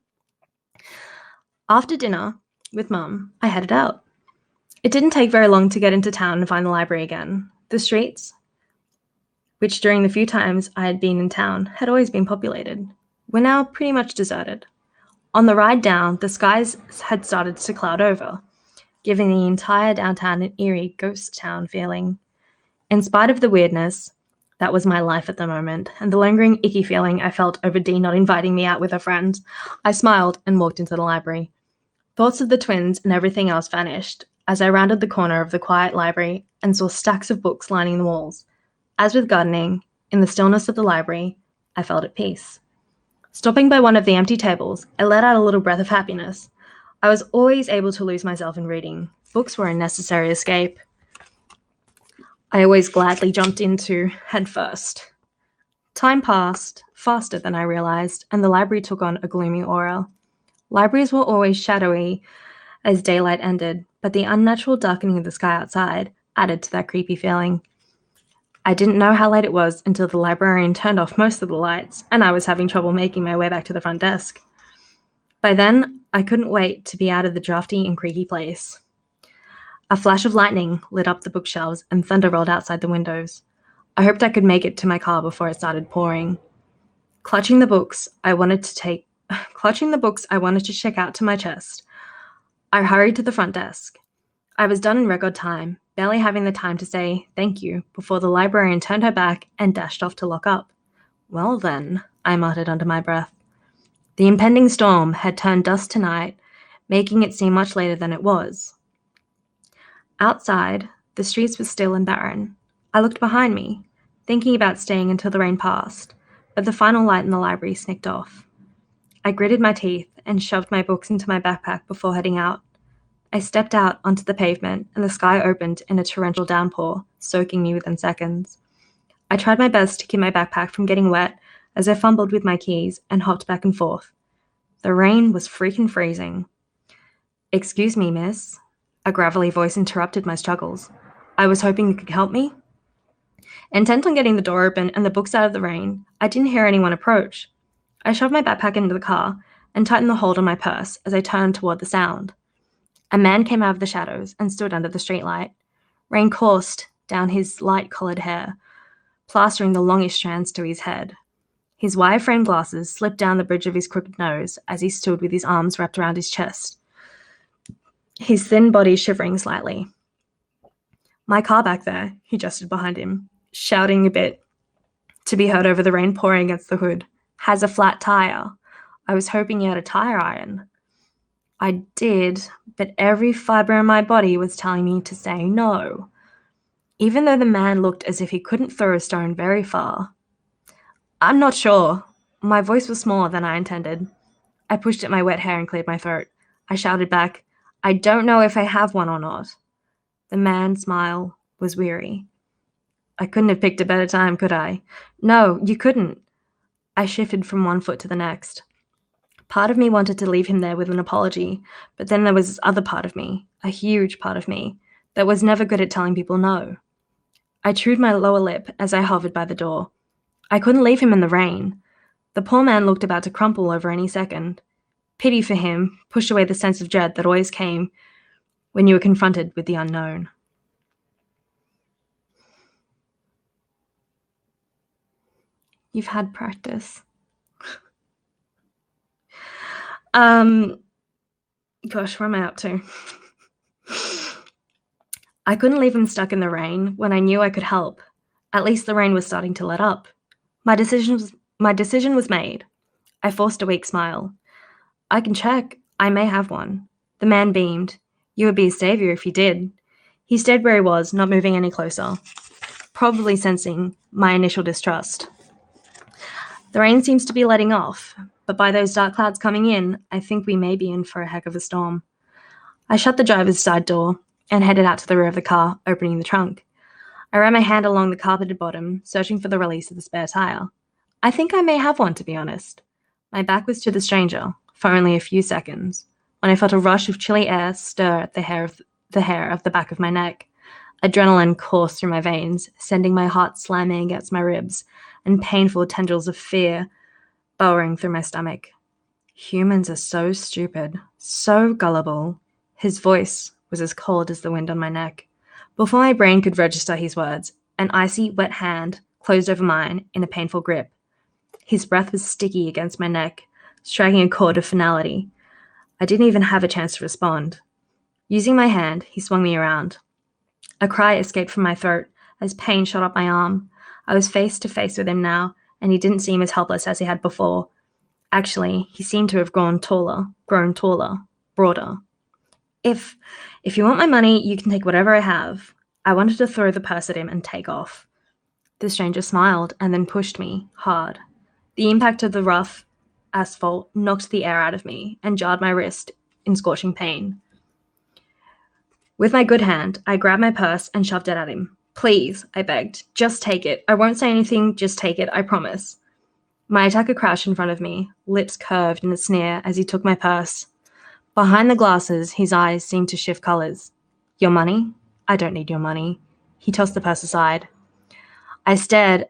After dinner with Mum, I headed out. It didn't take very long to get into town and find the library again. The streets, which during the few times I had been in town had always been populated, were now pretty much deserted. On the ride down, the skies had started to cloud over, giving the entire downtown an eerie ghost town feeling. In spite of the weirdness, that was my life at the moment, and the lingering icky feeling I felt over Dee not inviting me out with her friends, I smiled and walked into the library. Thoughts of the twins and everything else vanished as I rounded the corner of the quiet library and saw stacks of books lining the walls. As with gardening, in the stillness of the library, I felt at peace. Stopping by one of the empty tables, I let out a little breath of happiness. I was always able to lose myself in reading. Books were a necessary escape. I always gladly jumped into head first. Time passed faster than I realized, and the library took on a gloomy aura. Libraries were always shadowy as daylight ended, but the unnatural darkening of the sky outside added to that creepy feeling. I didn't know how late it was until the librarian turned off most of the lights, and I was having trouble making my way back to the front desk. By then, I couldn't wait to be out of the drafty and creaky place. A flash of lightning lit up the bookshelves, and thunder rolled outside the windows. I hoped I could make it to my car before it started pouring. Clutching the books I wanted to check out to my chest, I hurried to the front desk. I was done in record time, barely having the time to say thank you before the librarian turned her back and dashed off to lock up. Well then, I muttered under my breath. The impending storm had turned dusk to night, making it seem much later than it was. Outside, the streets were still and barren. I looked behind me, thinking about staying until the rain passed, but the final light in the library snicked off. I gritted my teeth and shoved my books into my backpack before heading out. I stepped out onto the pavement, and the sky opened in a torrential downpour, soaking me within seconds. I tried my best to keep my backpack from getting wet as I fumbled with my keys and hopped back and forth. The rain was freaking freezing. "Excuse me, miss." A gravelly voice interrupted my struggles. I was hoping you could help me. Intent on getting the door open and the books out of the rain, I didn't hear anyone approach. I shoved my backpack into the car and tightened the hold on my purse as I turned toward the sound. A man came out of the shadows and stood under the streetlight. Rain coursed down his light-colored hair, plastering the longish strands to his head. His wire-framed glasses slipped down the bridge of his crooked nose as he stood with his arms wrapped around his chest, his thin body shivering slightly. "My car back there," he gestured behind him, shouting a bit to be heard over the rain pouring against the hood, "has a flat tire. I was hoping you had a tire iron." I did, but every fiber in my body was telling me to say no, even though the man looked as if he couldn't throw a stone very far. "I'm not sure." My voice was smaller than I intended. I pushed at my wet hair and cleared my throat. I shouted back, "I don't know if I have one or not." The man's smile was weary. "I couldn't have picked a better time, could I?" "No, you couldn't." I shifted from one foot to the next. Part of me wanted to leave him there with an apology, but then there was this other part of me, a huge part of me, that was never good at telling people no. I chewed my lower lip as I hovered by the door. I couldn't leave him in the rain. The poor man looked about to crumple over any second. Pity for him pushed away the sense of dread that always came when you were confronted with the unknown. You've had practice. Gosh, where am I up to? I couldn't leave him stuck in the rain when I knew I could help. At least the rain was starting to let up. My decision was made. I forced a weak smile. "I can check. I may have one." The man beamed. "You would be a savior if you did." He stayed where he was, not moving any closer, probably sensing my initial distrust. "The rain seems to be letting off, but by those dark clouds coming in, I think we may be in for a heck of a storm." I shut the driver's side door and headed out to the rear of the car, opening the trunk. I ran my hand along the carpeted bottom, searching for the release of the spare tire. I think I may have one, to be honest. My back was to the stranger for only a few seconds when I felt a rush of chilly air stir at the hair of the back of my neck. Adrenaline coursed through my veins, sending my heart slamming against my ribs, and painful tendrils of fear burrowing through my stomach. Humans are so stupid, so gullible. His voice was as cold as the wind on my neck. Before my brain could register his words, an icy, wet hand closed over mine in a painful grip. His breath was sticky against my neck, striking a chord of finality. I didn't even have a chance to respond. Using my hand, he swung me around. A cry escaped from my throat as pain shot up my arm. I was face to face with him now, and he didn't seem as helpless as he had before. Actually, he seemed to have grown taller, broader. If you want my money, you can take whatever I have." I wanted to throw the purse at him and take off. The stranger smiled and then pushed me hard. The impact of the rough asphalt knocked the air out of me and jarred my wrist in scorching pain. With my good hand, I grabbed my purse and shoved it at him. "Please," I begged, "just take it. I won't say anything, just take it, I promise." My attacker crouched in front of me, lips curved in a sneer as he took my purse. Behind the glasses, his eyes seemed to shift colors. "Your money? I don't need your money." He tossed the purse aside. I stared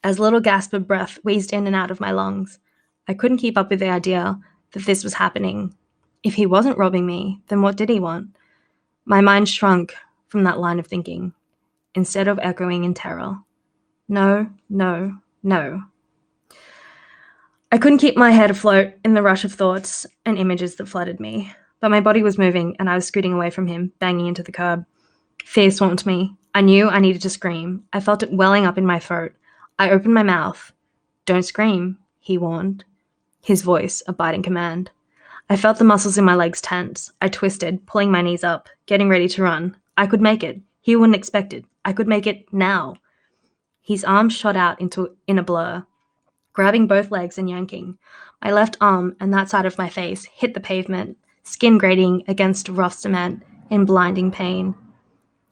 as a little gasp of breath wheezed in and out of my lungs. I couldn't keep up with the idea that this was happening. If he wasn't robbing me, then what did he want? My mind shrunk from that line of thinking, instead of echoing in terror. No, no, no. I couldn't keep my head afloat in the rush of thoughts and images that flooded me, but my body was moving and I was scooting away from him, banging into the curb. Fear swamped me. I knew I needed to scream. I felt it welling up in my throat. I opened my mouth. "Don't scream," he warned, his voice a biting command. I felt the muscles in my legs tense. I twisted, pulling my knees up, getting ready to run. I could make it. He wouldn't expect it. I could make it now. His arms shot out in a blur, grabbing both legs and yanking. My left arm and that side of my face hit the pavement, skin grating against rough cement in blinding pain.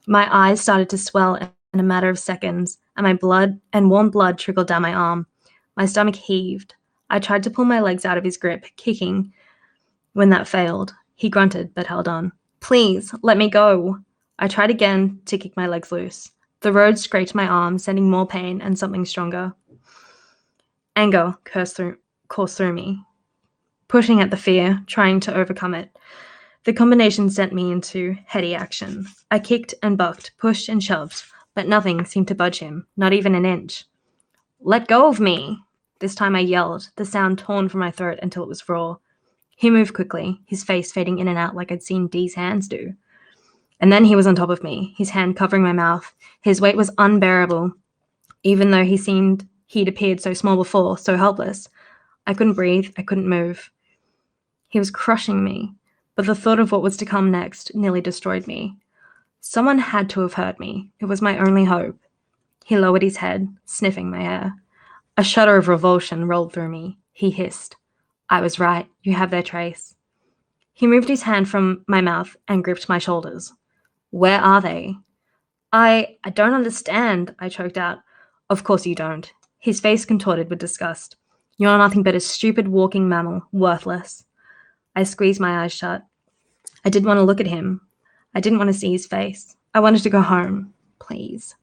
My eyes started to swell in a matter of seconds, and warm blood trickled down my arm. My stomach heaved. I tried to pull my legs out of his grip, kicking. When that failed, he grunted but held on. "Please, let me go." I tried again to kick my legs loose. The road scraped my arm, sending more pain and something stronger. Anger coursed through me, pushing at the fear, trying to overcome it. The combination sent me into heady action. I kicked and bucked, pushed and shoved, but nothing seemed to budge him, not even an inch. Let go of me! This time I yelled, the sound torn from my throat until it was raw. He moved quickly, his face fading in and out like I'd seen Dee's hands do. And then he was on top of me, his hand covering my mouth. His weight was unbearable, even though he'd appeared so small before, so helpless. I couldn't breathe, I couldn't move. He was crushing me, but the thought of what was to come next nearly destroyed me. Someone had to have heard me. It was my only hope. He lowered his head, sniffing my hair. A shudder of revulsion rolled through me. He hissed. I was right. You have their trace. He moved his hand from my mouth and gripped my shoulders. Where are they? I don't understand, I choked out. Of course you don't. His face contorted with disgust. You're nothing but a stupid walking mammal, worthless. I squeezed my eyes shut. I didn't want to look at him. I didn't want to see his face. I wanted to go home. Please.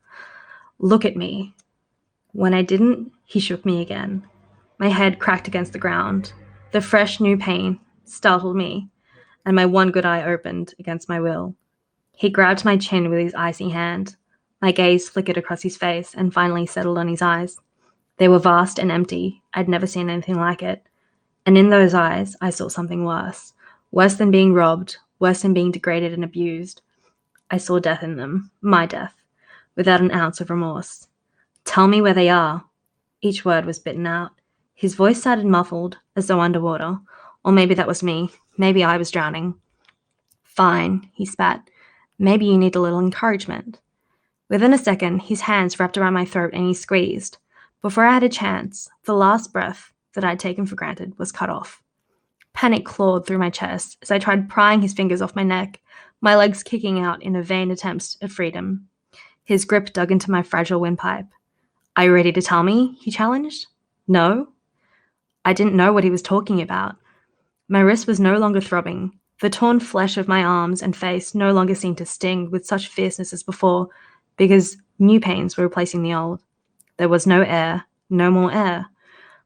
Look at me. When I didn't, he shook me again. My head cracked against the ground. The fresh new pain startled me, and my one good eye opened against my will. He grabbed my chin with his icy hand. My gaze flickered across his face and finally settled on his eyes. They were vast and empty. I'd never seen anything like it. And in those eyes, I saw something worse. Worse than being robbed, worse than being degraded and abused. I saw death in them, my death, without an ounce of remorse. Tell me where they are. Each word was bitten out. His voice sounded muffled, as though underwater. Or maybe that was me. Maybe I was drowning. Fine, he spat. Maybe you need a little encouragement. Within a second, his hands wrapped around my throat and he squeezed. Before I had a chance, the last breath that I'd taken for granted was cut off. Panic clawed through my chest as I tried prying his fingers off my neck, my legs kicking out in a vain attempt at freedom. His grip dug into my fragile windpipe. Are you ready to tell me? He challenged. No? I didn't know what he was talking about. My wrist was no longer throbbing. The torn flesh of my arms and face no longer seemed to sting with such fierceness as before, because new pains were replacing the old. There was no air, no more air.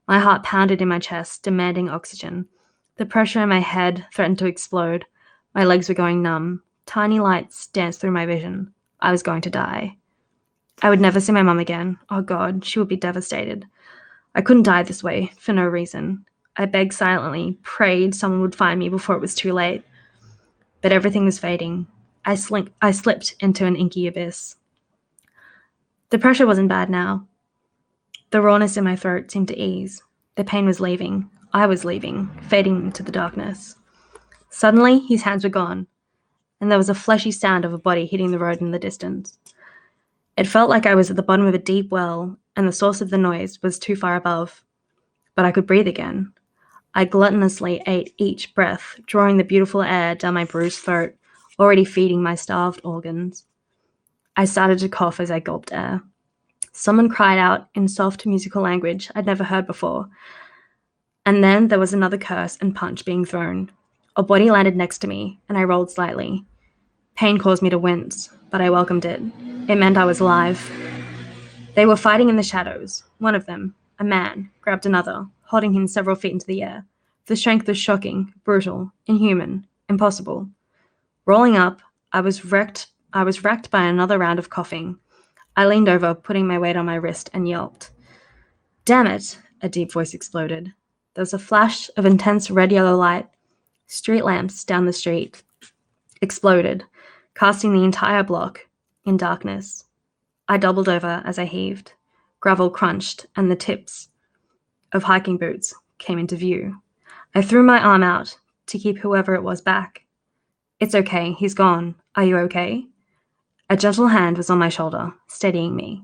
My heart pounded in my chest, demanding oxygen. The pressure in my head threatened to explode. My legs were going numb. Tiny lights danced through my vision. I was going to die. I would never see my mum again. Oh God, she would be devastated. I couldn't die this way, for no reason. I begged silently, prayed someone would find me before it was too late. But everything was fading. I slipped into an inky abyss. The pressure wasn't bad now. The rawness in my throat seemed to ease. The pain was leaving. I was leaving, fading into the darkness. Suddenly, his hands were gone, and there was a fleshy sound of a body hitting the road in the distance. It felt like I was at the bottom of a deep well, and the source of the noise was too far above. But I could breathe again. I gluttonously ate each breath, drawing the beautiful air down my bruised throat, already feeding my starved organs. I started to cough as I gulped air. Someone cried out in soft musical language I'd never heard before. And then there was another curse and punch being thrown. A body landed next to me, and I rolled slightly. Pain caused me to wince, but I welcomed it. It meant I was alive. They were fighting in the shadows. One of them, a man, grabbed another, holding him several feet into the air. The strength was shocking, brutal, inhuman, impossible. Rolling up, I was wrecked by another round of coughing. I leaned over, putting my weight on my wrist, and yelped. Damn it! A deep voice exploded. There was a flash of intense red-yellow light. Street lamps down the street exploded, casting the entire block in darkness. I doubled over as I heaved. Gravel crunched, and the tips of hiking boots came into view. I threw my arm out to keep whoever it was back. It's okay, he's gone. Are you okay? A gentle hand was on my shoulder, steadying me.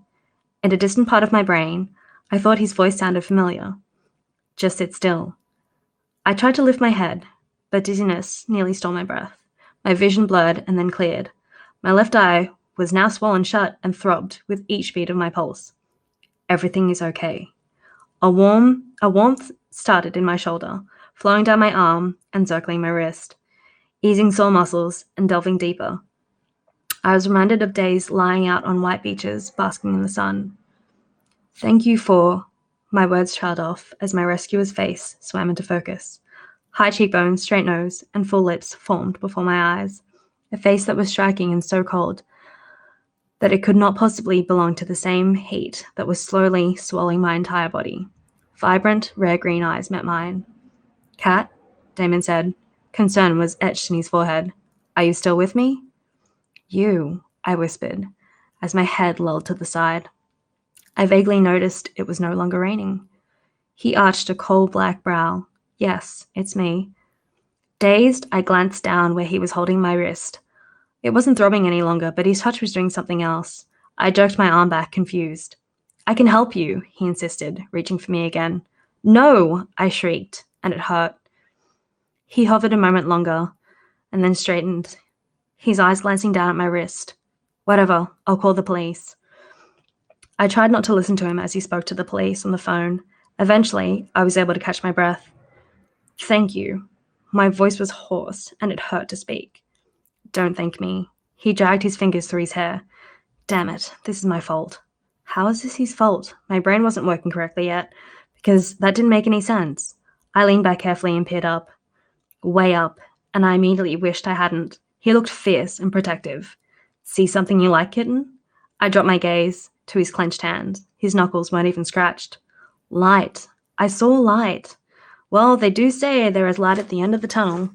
In a distant part of my brain, I thought his voice sounded familiar. Just sit still. I tried to lift my head, but dizziness nearly stole my breath. My vision blurred and then cleared. My left eye was now swollen shut and throbbed with each beat of my pulse. Everything is okay. A warmth started in my shoulder, flowing down my arm and circling my wrist, easing sore muscles and delving deeper. I was reminded of days lying out on white beaches, basking in the sun. Thank you for... My words trailed off as my rescuer's face swam into focus. High cheekbones, straight nose, and full lips formed before my eyes, a face that was striking and so cold. that it could not possibly belong to the same heat that was slowly swallowing my entire body. Vibrant, rare green eyes met mine. Cat, Damon said. Concern was etched in his forehead. Are you still with me? You, I whispered, as my head lolled to the side. I vaguely noticed it was no longer raining. He arched a coal-black brow. Yes, it's me. Dazed, I glanced down where he was holding my wrist. It wasn't throbbing any longer, but his touch was doing something else. I jerked my arm back, confused. I can help you, he insisted, reaching for me again. No, I shrieked, and it hurt. He hovered a moment longer, and then straightened, his eyes glancing down at my wrist. Whatever, I'll call the police. I tried not to listen to him as he spoke to the police on the phone. Eventually, I was able to catch my breath. Thank you. My voice was hoarse, and it hurt to speak. Don't thank me. He dragged his fingers through his hair. Damn it, this is my fault. How is this his fault? My brain wasn't working correctly yet, because that didn't make any sense. I leaned back carefully and peered up. Way up, and I immediately wished I hadn't. He looked fierce and protective. See something you like, kitten? I dropped my gaze to his clenched hands. His knuckles weren't even scratched. Light. I saw light. Well, they do say there is light at the end of the tunnel.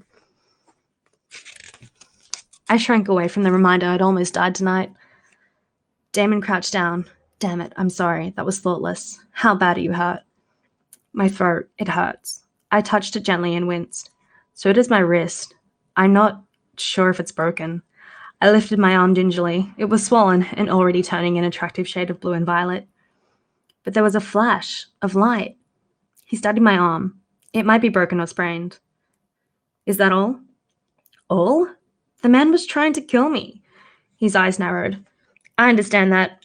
I shrank away from the reminder I'd almost died tonight. Damon crouched down. Damn it, I'm sorry. That was thoughtless. How bad are you hurt? My throat. It hurts. I touched it gently and winced. So does my wrist. I'm not sure if it's broken. I lifted my arm gingerly. It was swollen and already turning an attractive shade of blue and violet. But there was a flash of light. He studied my arm. It might be broken or sprained. Is that all? All? The man was trying to kill me. His eyes narrowed. I understand that.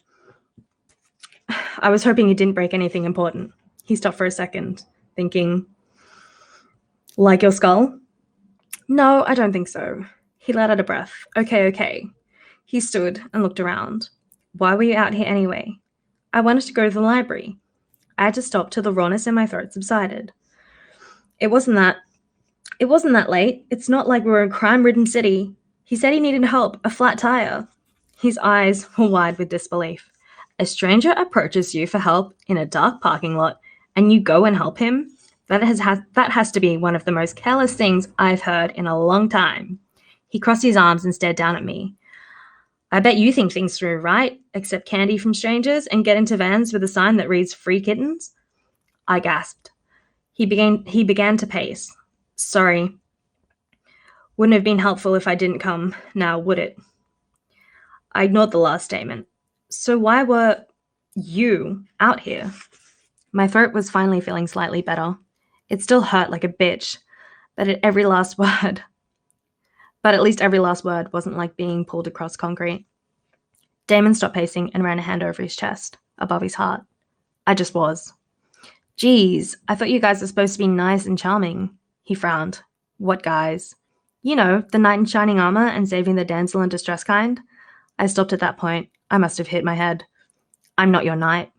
I was hoping he didn't break anything important. He stopped for a second, thinking, like your skull? No, I don't think so. He let out a breath. Okay. He stood and looked around. Why were you out here anyway? I wanted to go to the library. I had to stop till the rawness in my throat subsided. It wasn't that late. It's not like we're a crime-ridden city. He said he needed help, a flat tire. His eyes were wide with disbelief. A stranger approaches you for help in a dark parking lot, and you go and help him? That has to be one of the most careless things I've heard in a long time. He crossed his arms and stared down at me. I bet you think things through, right? Accept candy from strangers and get into vans with a sign that reads free kittens? I gasped. He began to pace. Sorry. Wouldn't have been helpful if I didn't come, now would it? I ignored the last statement. So why were you out here? My throat was finally feeling slightly better. It still hurt like a bitch, but at least every last word wasn't like being pulled across concrete. Damon stopped pacing and ran a hand over his chest, above his heart. I just was. Geez, I thought you guys were supposed to be nice and charming. He frowned. What guys? You know, the knight in shining armor and saving the damsel in distress kind. I stopped at that point. I must have hit my head. I'm not your knight.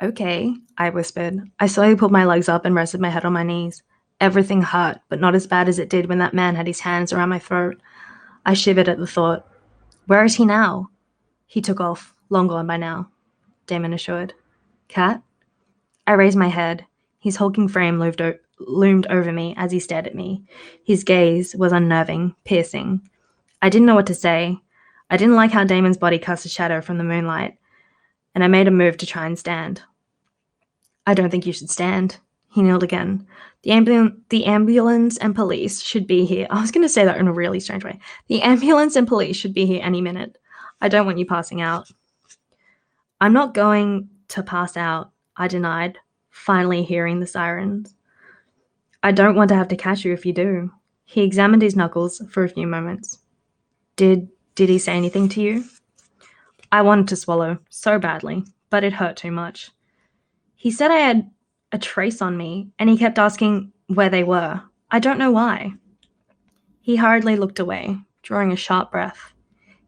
Okay, I whispered. I slowly pulled my legs up and rested my head on my knees. Everything hurt, but not as bad as it did when that man had his hands around my throat. I shivered at the thought. Where is he now? He took off, long gone by now, Damon assured. Cat? I raised my head. His hulking frame loomed over me as he stared at me. His gaze was unnerving, piercing. I didn't know what to say. I didn't like how Damon's body cast a shadow from the moonlight, and I made a move to try and stand. I don't think you should stand. He kneeled again. The ambulance and police should be here. I was going to say that in a really strange way. The ambulance and police should be here any minute. I don't want you passing out. I'm not going to pass out, I denied, finally hearing the sirens. I don't want to have to catch you if you do. He examined his knuckles for a few moments. Did he say anything to you? I wanted to swallow so badly, but it hurt too much. He said I had a trace on me, and he kept asking where they were. I don't know why. He hurriedly looked away, drawing a sharp breath.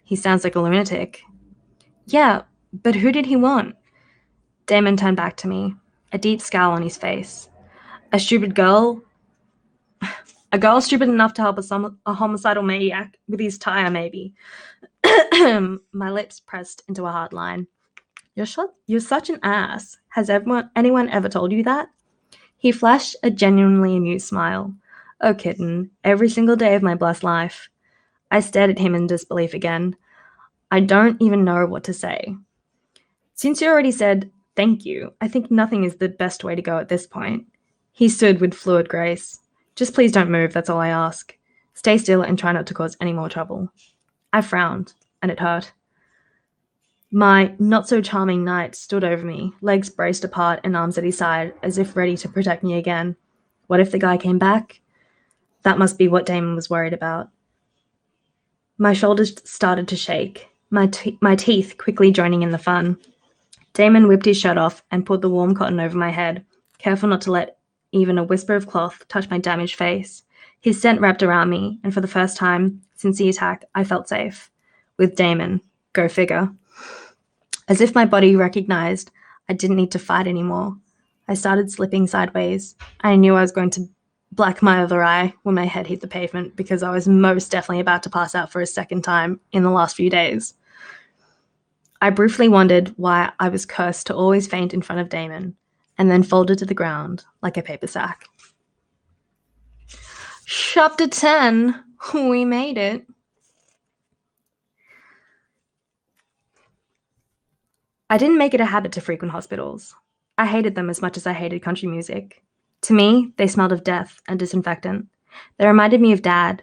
He sounds like a lunatic. Yeah, but who did he want? Damon turned back to me, a deep scowl on his face. A stupid girl A girl stupid enough to help a homicidal maniac with his tire, maybe. My lips pressed into a hard line. You're such an ass. Has anyone ever told you that? He flashed a genuinely amused smile. Oh, kitten, every single day of my blessed life. I stared at him in disbelief again. I don't even know what to say. Since you already said thank you, I think nothing is the best way to go at this point. He stood with fluid grace. Just please don't move, that's all I ask. Stay still and try not to cause any more trouble. I frowned, and it hurt. My not-so-charming knight stood over me, legs braced apart and arms at his side, as if ready to protect me again. What if the guy came back? That must be what Damon was worried about. My shoulders started to shake, my teeth quickly joining in the fun. Damon whipped his shirt off and pulled the warm cotton over my head, careful not to let even a whisper of cloth touch my damaged face. His scent wrapped around me, and for the first time since the attack, I felt safe. With Damon. Go figure. As if my body recognized I didn't need to fight anymore, I started slipping sideways. I knew I was going to black my other eye when my head hit the pavement because I was most definitely about to pass out for a second time in the last few days. I briefly wondered why I was cursed to always faint in front of Damon, and then folded to the ground like a paper sack. Chapter 10. We made it. I didn't make it a habit to frequent hospitals. I hated them as much as I hated country music. To me, they smelled of death and disinfectant. They reminded me of Dad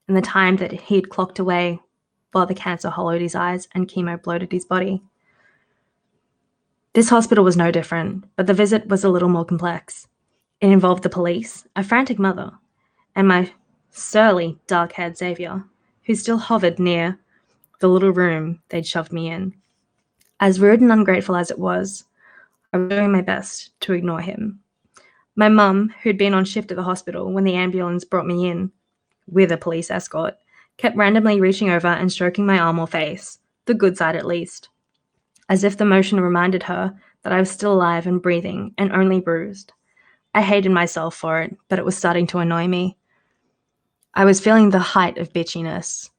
and the time that he had clocked away while the cancer hollowed his eyes and chemo bloated his body. This hospital was no different, but the visit was a little more complex. It involved the police, a frantic mother, and my surly, dark-haired savior, who still hovered near the little room they'd shoved me in. As rude and ungrateful as it was, I was doing my best to ignore him. My mum, who'd been on shift at the hospital when the ambulance brought me in, with a police escort, kept randomly reaching over and stroking my arm or face, the good side at least, as if the motion reminded her that I was still alive and breathing and only bruised. I hated myself for it, but it was starting to annoy me. I was feeling the height of bitchiness.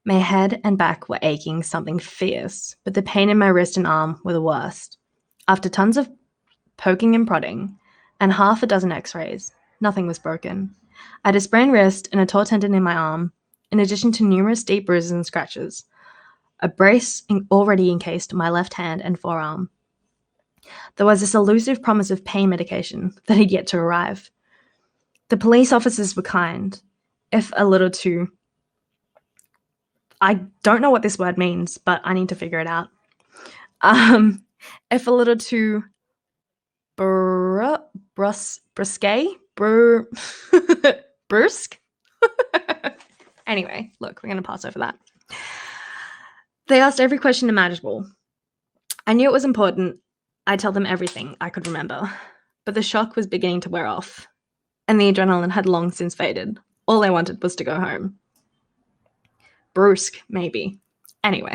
My head and back were aching something fierce, but the pain in my wrist and arm were the worst. After tons of poking and prodding, and half a dozen x-rays, nothing was broken. I had a sprained wrist and a tore tendon in my arm, in addition to numerous deep bruises and scratches. A brace already encased my left hand and forearm. There was this elusive promise of pain medication that had yet to arrive. The police officers were kind, if a little too... I don't know what this word means, but I need to figure it out. If a little too brusque. Anyway, look, we're going to pass over that. They asked every question imaginable. I knew it was important. I tell them everything I could remember, but the shock was beginning to wear off, and the adrenaline had long since faded. All I wanted was to go home. Brusque, maybe. Anyway,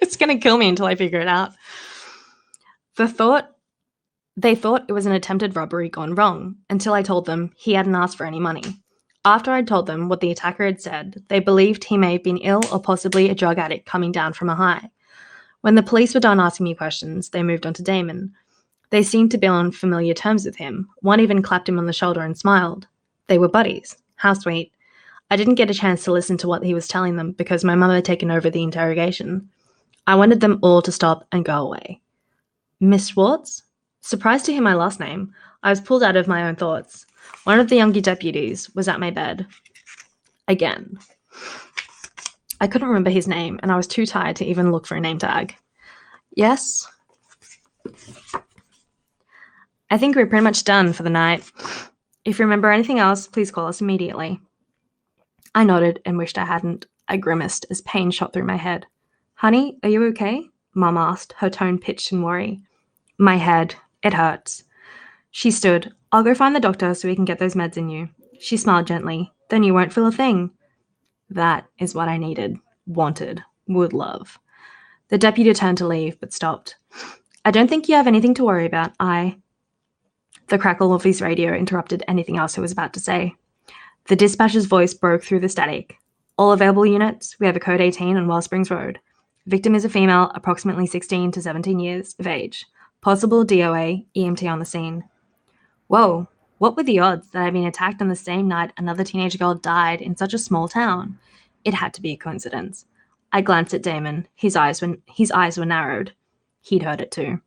it's going to kill me until I figure it out. They thought it was an attempted robbery gone wrong until I told them he hadn't asked for any money. After I told them what the attacker had said, they believed he may have been ill or possibly a drug addict coming down from a high. When the police were done asking me questions, they moved on to Damon. They seemed to be on familiar terms with him. One even clapped him on the shoulder and smiled. They were buddies. How sweet. I didn't get a chance to listen to what he was telling them because my mother had taken over the interrogation. I wanted them all to stop and go away. Miss Schwartz? Surprised to hear my last name, I was pulled out of my own thoughts. One of the younger deputies was at my bed. Again. I couldn't remember his name, and I was too tired to even look for a name tag. Yes? I think we're pretty much done for the night. If you remember anything else, please call us immediately. I nodded and wished I hadn't. I grimaced as pain shot through my head. Honey, are you okay? Mum asked, her tone pitched in worry. My head. It hurts. She stood. I'll go find the doctor so we can get those meds in you. She smiled gently. Then you won't feel a thing. That is what I needed, wanted, would love. The deputy turned to leave, but stopped. I don't think you have anything to worry about. The crackle of his radio interrupted anything else he was about to say. The dispatcher's voice broke through the static. All available units, we have a code 18 on Wellsprings Road. Victim is a female, approximately 16 to 17 years of age. Possible DOA, EMT on the scene. Whoa, what were the odds that I'd been attacked on the same night another teenage girl died in such a small town? It had to be a coincidence. I glanced at Damon. His eyes were narrowed. He'd heard it too.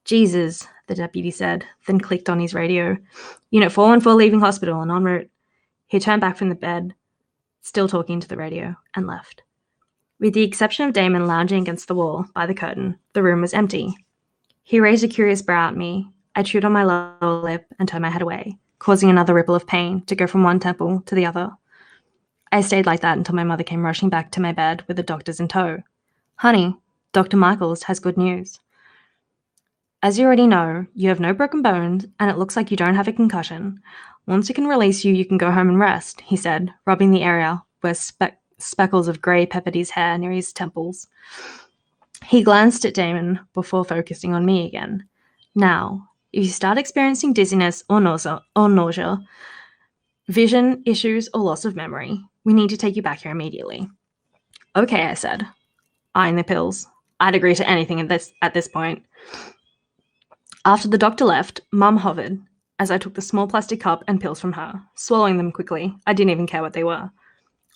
Jesus, the deputy said, then clicked on his radio. Unit 414 leaving hospital and en route. He turned back from the bed, still talking to the radio, and left. With the exception of Damon lounging against the wall by the curtain, the room was empty. He raised a curious brow at me. I chewed on my lower lip and turned my head away, causing another ripple of pain to go from one temple to the other. I stayed like that until my mother came rushing back to my bed with the doctors in tow. Honey, Dr. Michaels has good news. As you already know, you have no broken bones, and it looks like you don't have a concussion. Once we can release you, you can go home and rest, he said, rubbing the area where speckles of grey peppered his hair near his temples. He glanced at Damon before focusing on me again. Now, if you start experiencing dizziness or nausea, vision issues, or loss of memory, we need to take you back here immediately. Okay, I said, eyeing the pills. I'd agree to anything at this point. After the doctor left, Mum hovered as I took the small plastic cup and pills from her, swallowing them quickly. I didn't even care what they were.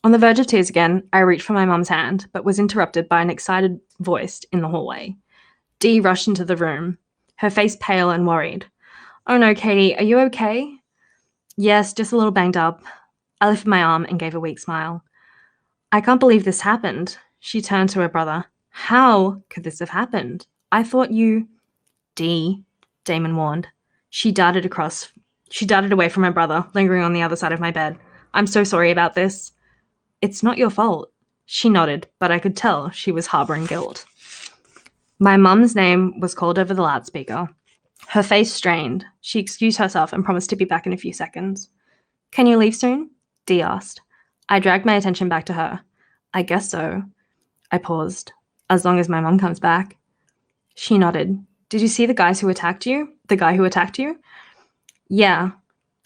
On the verge of tears again, I reached for my mum's hand, but was interrupted by an excited voice in the hallway. Dee rushed into the room, her face pale and worried. Oh no, Katie, are you okay? Yes, just a little banged up. I lifted my arm and gave a weak smile. I can't believe this happened. She turned to her brother. How could this have happened? I thought you... Dee, Damon warned. She darted away from her brother, lingering on the other side of my bed. I'm so sorry about this. It's not your fault. She nodded, but I could tell she was harboring guilt. My mum's name was called over the loudspeaker. Her face strained. She excused herself and promised to be back in a few seconds. Can you leave soon? Dee asked. I dragged my attention back to her. I guess so. I paused. As long as my mum comes back. She nodded. Did you see the guy who attacked you? Yeah.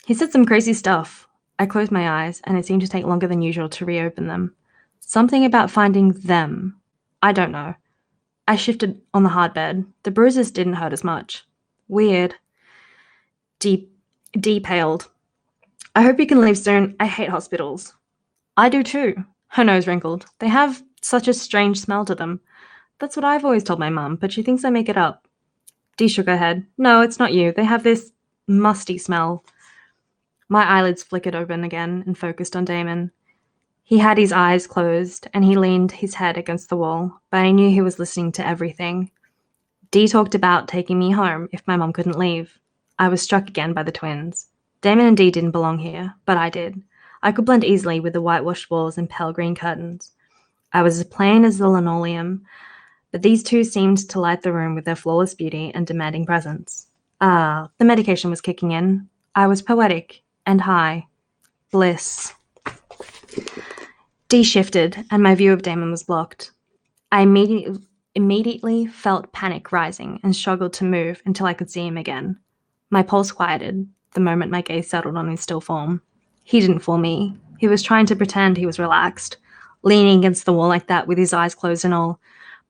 He said some crazy stuff. I closed my eyes, and it seemed to take longer than usual to reopen them. Something about finding them. I don't know. I shifted on the hard bed. The bruises didn't hurt as much. Weird. Dee paled. I hope you can leave soon. I hate hospitals. I do too. Her nose wrinkled. They have such a strange smell to them. That's what I've always told my mum, but she thinks I make it up. Dee shook her head. No, it's not you. They have this musty smell. My eyelids flickered open again and focused on Damon. He had his eyes closed, and he leaned his head against the wall, but I knew he was listening to everything. Dee talked about taking me home if my mum couldn't leave. I was struck again by the twins. Damon and Dee didn't belong here, but I did. I could blend easily with the whitewashed walls and pale green curtains. I was as plain as the linoleum, but these two seemed to light the room with their flawless beauty and demanding presence. The medication was kicking in. I was poetic and high. Bliss. Dee shifted, and my view of Damon was blocked. I immediately felt panic rising and struggled to move until I could see him again. My pulse quieted the moment my gaze settled on his still form. He didn't fool me. He was trying to pretend he was relaxed, leaning against the wall like that with his eyes closed and all,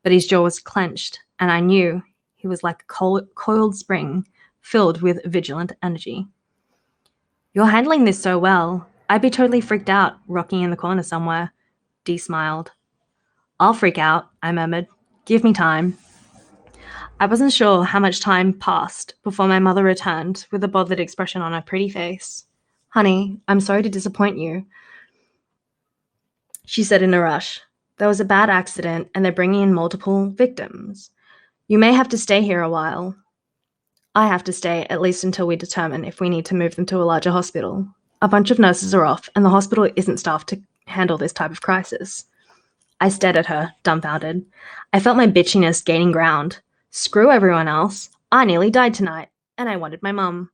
but his jaw was clenched, and I knew he was like a coiled spring filled with vigilant energy. You're handling this so well. I'd be totally freaked out, rocking in the corner somewhere. Dee smiled. I'll freak out, I murmured. Give me time. I wasn't sure how much time passed before my mother returned with a bothered expression on her pretty face. Honey, I'm sorry to disappoint you, she said in a rush. There was a bad accident and they're bringing in multiple victims. You may have to stay here a while. I have to stay at least until we determine if we need to move them to a larger hospital. A bunch of nurses are off and the hospital isn't staffed to handle this type of crisis. I stared at her, dumbfounded. I felt my bitchiness gaining ground. Screw everyone else. I nearly died tonight, and I wanted my mum.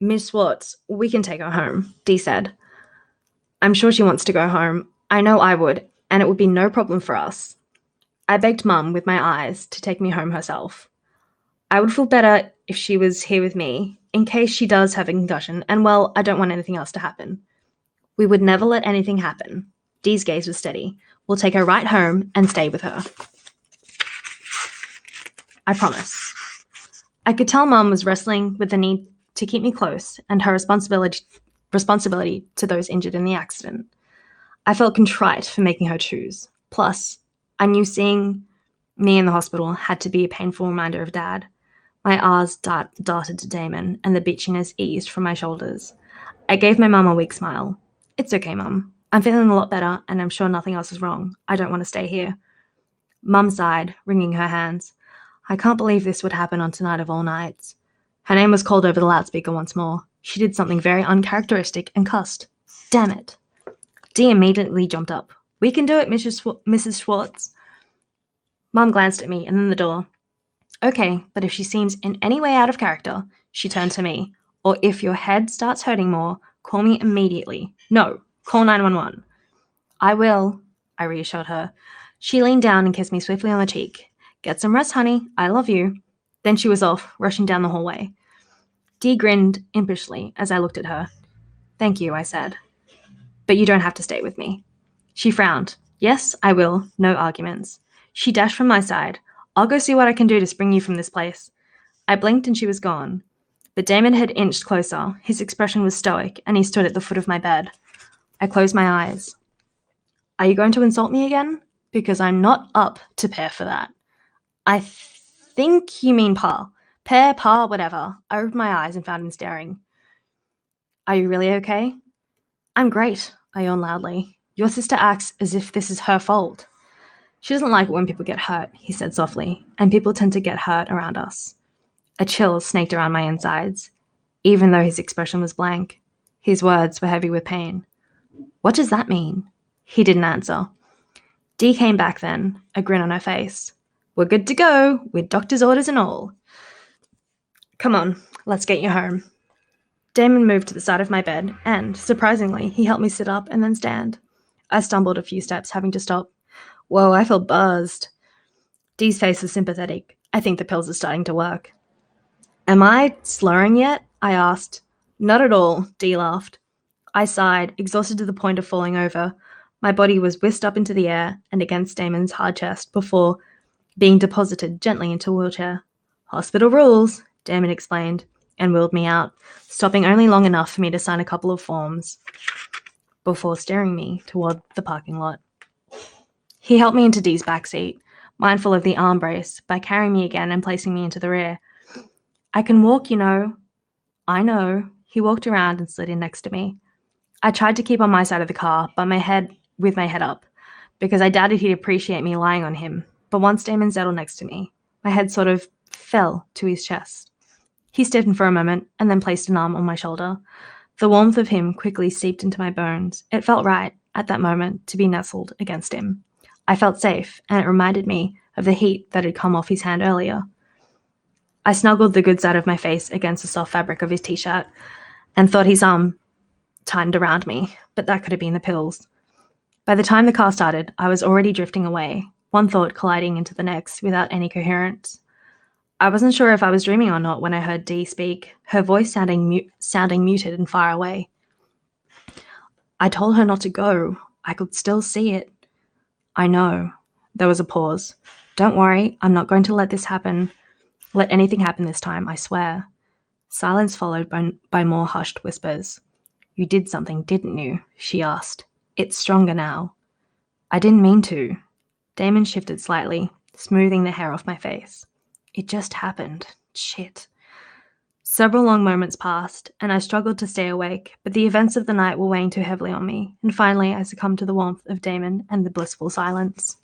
Miss Swartz, we can take her home, Dee said. I'm sure she wants to go home. I know I would, and it would be no problem for us. I begged Mum with my eyes to take me home herself. I would feel better if she was here with me, in case she does have a concussion, and well, I don't want anything else to happen. We would never let anything happen. Dee's gaze was steady. We'll take her right home and stay with her. I promise. I could tell Mum was wrestling with the need to keep me close and her responsibility to those injured in the accident. I felt contrite for making her choose. Plus, I knew seeing me in the hospital had to be a painful reminder of Dad. My R's darted to Damon, and the bitchiness eased from my shoulders. I gave my mum a weak smile. It's okay, Mum. I'm feeling a lot better, and I'm sure nothing else is wrong. I don't want to stay here. Mum sighed, wringing her hands. I can't believe this would happen on tonight of all nights. Her name was called over the loudspeaker once more. She did something very uncharacteristic and cussed. Damn it. Dee immediately jumped up. We can do it, Mrs. Schwartz. Mum glanced at me and then the door. Okay, but if she seems in any way out of character, she turned to me. Or if your head starts hurting more, call me immediately. No, call 911. I will, I reassured her. She leaned down and kissed me swiftly on the cheek. Get some rest, honey. I love you. Then she was off, rushing down the hallway. Dee grinned impishly as I looked at her. Thank you, I said. But you don't have to stay with me. She frowned. Yes, I will. No arguments. She dashed from my side. I'll go see what I can do to spring you from this place. I blinked and she was gone. But Damon had inched closer. His expression was stoic, and he stood at the foot of my bed. I closed my eyes. Are you going to insult me again? Because I'm not up to pair for that. I think you mean Pa. Pair, Pa, whatever. I opened my eyes and found him staring. Are you really okay? I'm great, I yawned loudly. Your sister acts as if this is her fault. She doesn't like it when people get hurt, he said softly, and people tend to get hurt around us. A chill snaked around my insides, even though his expression was blank. His words were heavy with pain. What does that mean? He didn't answer. Dee came back then, a grin on her face. We're good to go, with doctor's orders and all. Come on, let's get you home. Damon moved to the side of my bed, and, surprisingly, he helped me sit up and then stand. I stumbled a few steps, having to stop. Whoa, I feel buzzed. Dee's face was sympathetic. I think the pills are starting to work. Am I slurring yet? I asked. Not at all, Dee laughed. I sighed, exhausted to the point of falling over. My body was whisked up into the air and against Damon's hard chest before being deposited gently into a wheelchair. Hospital rules, Damon explained, and wheeled me out, stopping only long enough for me to sign a couple of forms before steering me toward the parking lot. He helped me into Dee's backseat, mindful of the arm brace, by carrying me again and placing me into the rear. I can walk, you know. I know. He walked around and slid in next to me. I tried to keep on my side of the car, but with my head up, because I doubted he'd appreciate me lying on him. But once Damon settled next to me, my head sort of fell to his chest. He stiffened for a moment and then placed an arm on my shoulder. The warmth of him quickly seeped into my bones. It felt right, at that moment, to be nestled against him. I felt safe, and it reminded me of the heat that had come off his hand earlier. I snuggled the good side of my face against the soft fabric of his t-shirt and thought his arm tightened around me, but that could have been the pills. By the time the car started, I was already drifting away, one thought colliding into the next without any coherence. I wasn't sure if I was dreaming or not when I heard Dee speak, her voice sounding muted and far away. I told her not to go. I could still see it. I know. There was a pause. Don't worry, I'm not going to let anything happen this time, I swear. Silence followed by more hushed whispers. You did something, didn't you? She asked. It's stronger now. I didn't mean to. Damon shifted slightly, smoothing the hair off my face. It just happened. Shit. Several long moments passed, and I struggled to stay awake, but the events of the night were weighing too heavily on me, and finally I succumbed to the warmth of Damon and the blissful silence.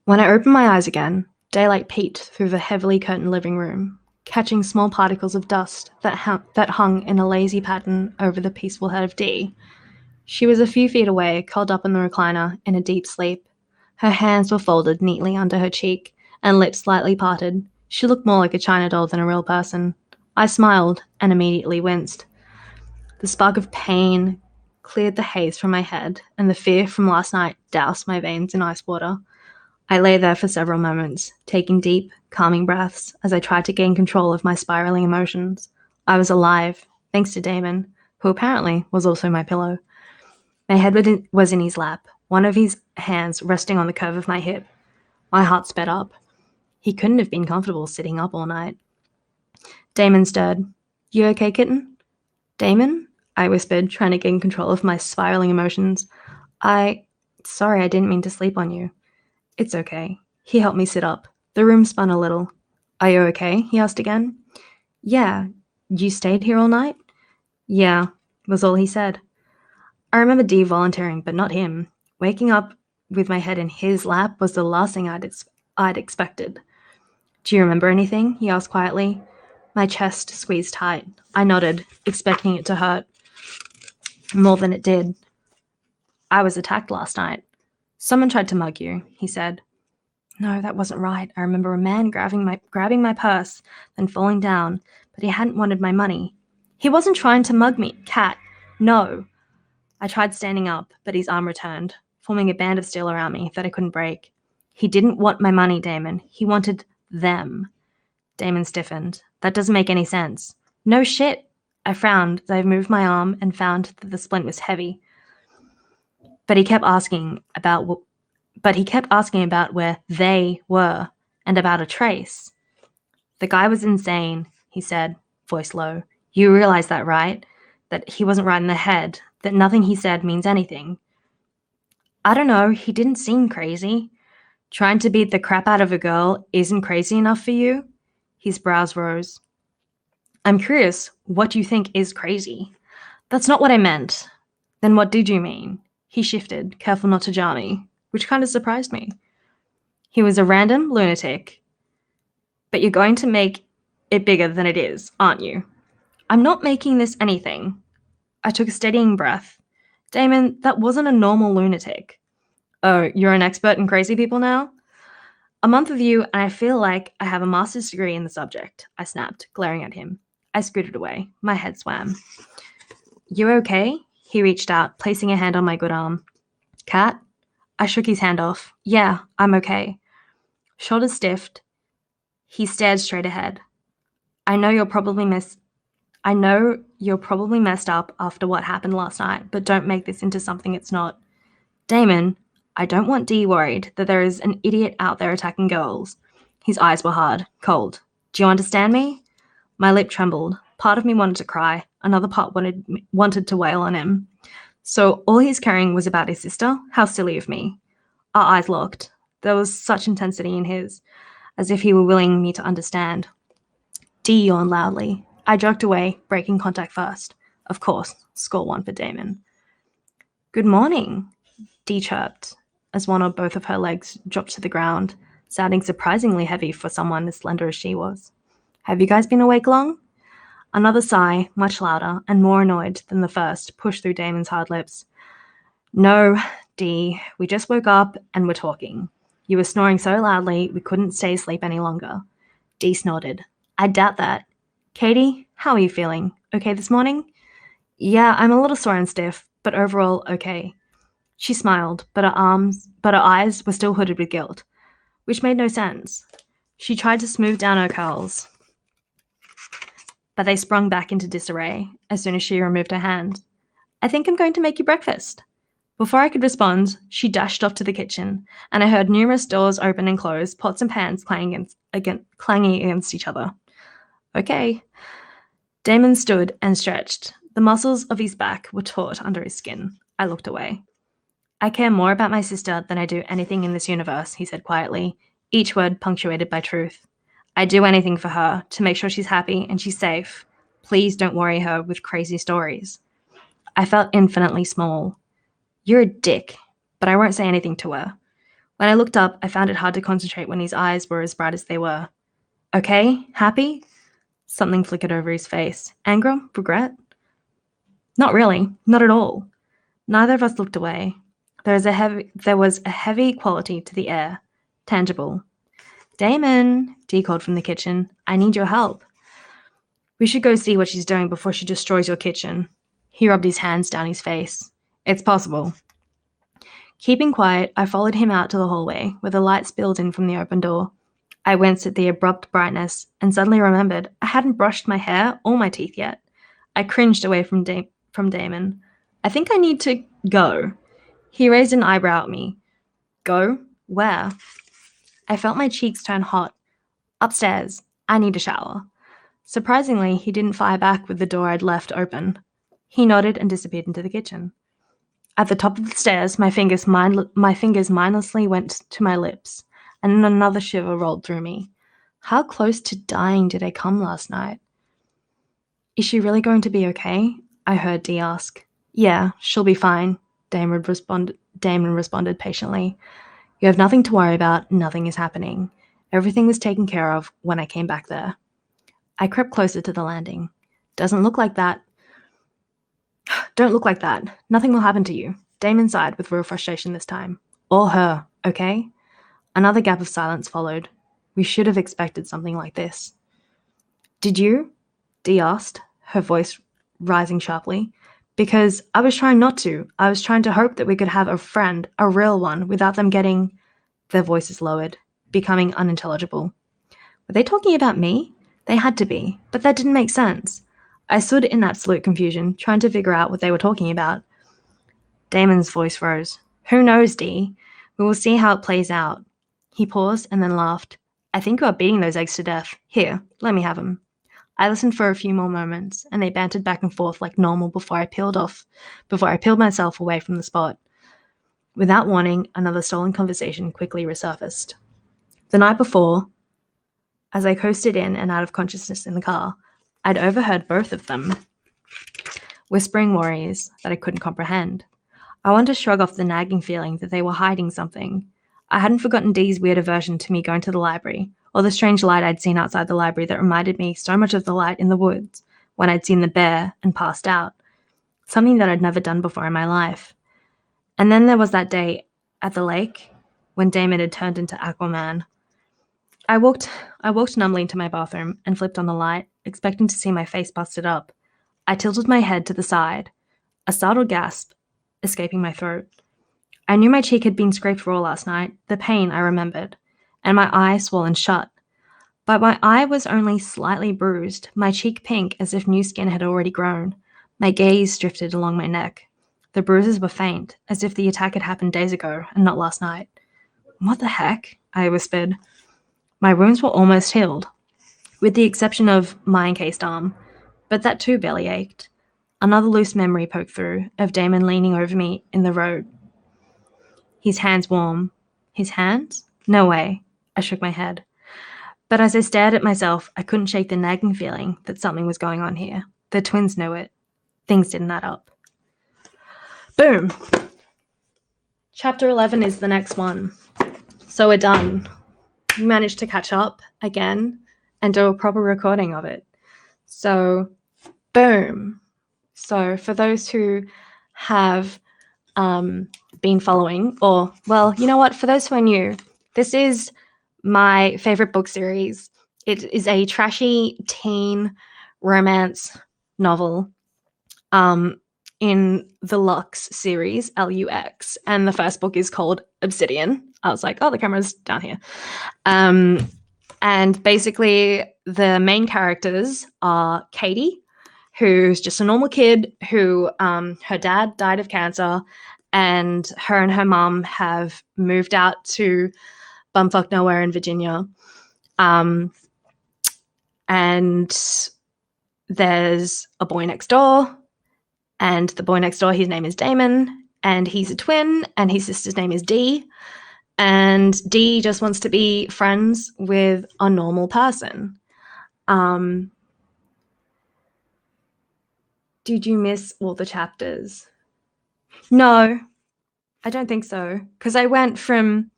When I opened my eyes again, daylight peeked through the heavily curtained living room, catching small particles of dust that hung in a lazy pattern over the peaceful head of Dee. She was a few feet away, curled up in the recliner in a deep sleep. Her hands were folded neatly under her cheek, and lips slightly parted. She looked more like a china doll than a real person. I smiled and immediately winced. The spark of pain cleared the haze from my head, and the fear from last night doused my veins in ice water. I lay there for several moments, taking deep, calming breaths as I tried to gain control of my spiraling emotions. I was alive, thanks to Damon, who apparently was also my pillow. My head was in his lap, one of his hands resting on the curve of my hip. My heart sped up. He couldn't have been comfortable sitting up all night. Damon stirred. You okay, kitten? Damon? I whispered, trying to gain control of my spiraling emotions. Sorry, I didn't mean to sleep on you. It's okay. He helped me sit up. The room spun a little. Are you okay? He asked again. Yeah. You stayed here all night? Yeah, was all he said. I remember Dee volunteering, but not him. Waking up with my head in his lap was the last thing I'd expected. Do you remember anything? He asked quietly. My chest squeezed tight. I nodded, expecting it to hurt more than it did. I was attacked last night. Someone tried to mug you, he said. No, that wasn't right. I remember a man grabbing my purse, then falling down, but he hadn't wanted my money. He wasn't trying to mug me, Cat. No. I tried standing up, but his arm returned, forming a band of steel around me that I couldn't break. He didn't want my money, Damon. He wanted them. Damon stiffened. That doesn't make any sense. No shit. I frowned as I moved my arm and found that the splint was heavy. But he kept asking about where they were and about a trace. The guy was insane, he said, voice low. You realize that, right? That he wasn't right in the head, that nothing he said means anything. I don't know, he didn't seem crazy. Trying to beat the crap out of a girl isn't crazy enough for you? His brows rose. I'm curious, what do you think is crazy? That's not what I meant. Then what did you mean? He shifted, careful not to jar me, which kind of surprised me. He was a random lunatic. But you're going to make it bigger than it is, aren't you? I'm not making this anything. I took a steadying breath. Damon, that wasn't a normal lunatic. Oh, you're an expert in crazy people now? A month with you, and I feel like I have a master's degree in the subject, I snapped, glaring at him. I scooted away. My head swam. You okay? He reached out, placing a hand on my good arm. Cat? I shook his hand off. Yeah, I'm okay. Shoulders stiffed. He stared straight ahead. I know you're probably messed up after what happened last night, but don't make this into something it's not. Damon, I don't want Dee worried that there is an idiot out there attacking girls. His eyes were hard, cold. Do you understand me? My lip trembled. Part of me wanted to cry. Another part wanted to wail on him. So all he's caring was about his sister? How silly of me. Our eyes locked. There was such intensity in his, as if he were willing me to understand. Dee yawned loudly. I jerked away, breaking contact first. Of course, score 1 for Damon. Good morning, Dee chirped, as one or both of her legs dropped to the ground, sounding surprisingly heavy for someone as slender as she was. Have you guys been awake long? Another sigh, much louder and more annoyed than the first, pushed through Damon's hard lips. No, Dee, we just woke up and were talking. You were snoring so loudly we couldn't stay asleep any longer. Dee snorted. I doubt that. Katie, how are you feeling? Okay this morning? Yeah, I'm a little sore and stiff, but overall okay. She smiled, but her eyes were still hooded with guilt, which made no sense. She tried to smooth down her curls, but they sprung back into disarray as soon as she removed her hand. I think I'm going to make you breakfast. Before I could respond, she dashed off to the kitchen, and I heard numerous doors open and close, pots and pans clanging against each other. Okay. Damon stood and stretched. The muscles of his back were taut under his skin. I looked away. I care more about my sister than I do anything in this universe, he said quietly, each word punctuated by truth. I'd do anything for her, to make sure she's happy and she's safe. Please don't worry her with crazy stories. I felt infinitely small. You're a dick, but I won't say anything to her. When I looked up, I found it hard to concentrate when his eyes were as bright as they were. Okay? Happy? Something flickered over his face. Anger? Regret? Not really. Not at all. Neither of us looked away. There was a heavy quality to the air. Tangible. Damon, Dee called from the kitchen. I need your help. We should go see what she's doing before she destroys your kitchen. He rubbed his hands down his face. It's possible. Keeping quiet, I followed him out to the hallway, where the light spilled in from the open door. I winced at the abrupt brightness and suddenly remembered I hadn't brushed my hair or my teeth yet. I cringed away from Damon. I think I need to go. He raised an eyebrow at me. Go? Where? I felt my cheeks turn hot. Upstairs. I need a shower. Surprisingly, he didn't fire back with the door I'd left open. He nodded and disappeared into the kitchen. At the top of the stairs, my fingers mindlessly went to my lips, and another shiver rolled through me. How close to dying did I come last night? Is she really going to be okay? I heard Dee ask. Yeah, she'll be fine, Damon responded patiently. You have nothing to worry about, nothing is happening. Everything was taken care of when I came back there. I crept closer to the landing. Doesn't look like that. Don't look like that. Nothing will happen to you. Damon sighed with real frustration this time. Or her, okay? Another gap of silence followed. We should have expected something like this. Did you? Dee asked, her voice rising sharply. Because I was trying not to. I was trying to hope that we could have a friend, a real one, without them getting... Their voices lowered, becoming unintelligible. Were they talking about me? They had to be, but that didn't make sense. I stood in absolute confusion, trying to figure out what they were talking about. Damon's voice rose. Who knows, Dee? We will see how it plays out. He paused and then laughed. I think you are beating those eggs to death. Here, let me have them. I listened for a few more moments, and they bantered back and forth like normal before I peeled myself away from the spot. Without warning, another stolen conversation quickly resurfaced. The night before, as I coasted in and out of consciousness in the car, I'd overheard both of them whispering worries that I couldn't comprehend. I wanted to shrug off the nagging feeling that they were hiding something. I hadn't forgotten Dee's weird aversion to me going to the library, or the strange light I'd seen outside the library that reminded me so much of the light in the woods when I'd seen the bear and passed out, something that I'd never done before in my life. And then there was that day at the lake when Damon had turned into Aquaman. I walked numbly into my bathroom and flipped on the light, expecting to see my face busted up. I tilted my head to the side, a startled gasp escaping my throat. I knew my cheek had been scraped raw last night, the pain I remembered, and my eye swollen shut. But my eye was only slightly bruised, my cheek pink as if new skin had already grown. My gaze drifted along my neck. The bruises were faint, as if the attack had happened days ago and not last night. What the heck? I whispered. My wounds were almost healed, with the exception of my encased arm, but that too barely ached. Another loose memory poked through, of Damon leaning over me in the road. His hands warm. His hands? No way. I shook my head. But as I stared at myself, I couldn't shake the nagging feeling that something was going on here. The twins knew it. Things didn't add up. Boom. Chapter 11 is the next one. So we're done. We managed to catch up again and do a proper recording of it. So, boom. So for those who have been following, or, well, you know what? For those who are new, this is my favorite book series. It is a trashy teen romance novel in the Lux series, Lux, and the first book is called Obsidian. I was like, oh, the camera's down here. And basically the main characters are Katie, who's just a normal kid who her dad died of cancer, and her mom have moved out to bumfuck nowhere in Virginia. And there's a boy next door, and the boy next door, his name is Damon, and he's a twin, and his sister's name is Dee. And Dee just wants to be friends with a normal person. Did you miss all the chapters? No, I don't think so. Because I went from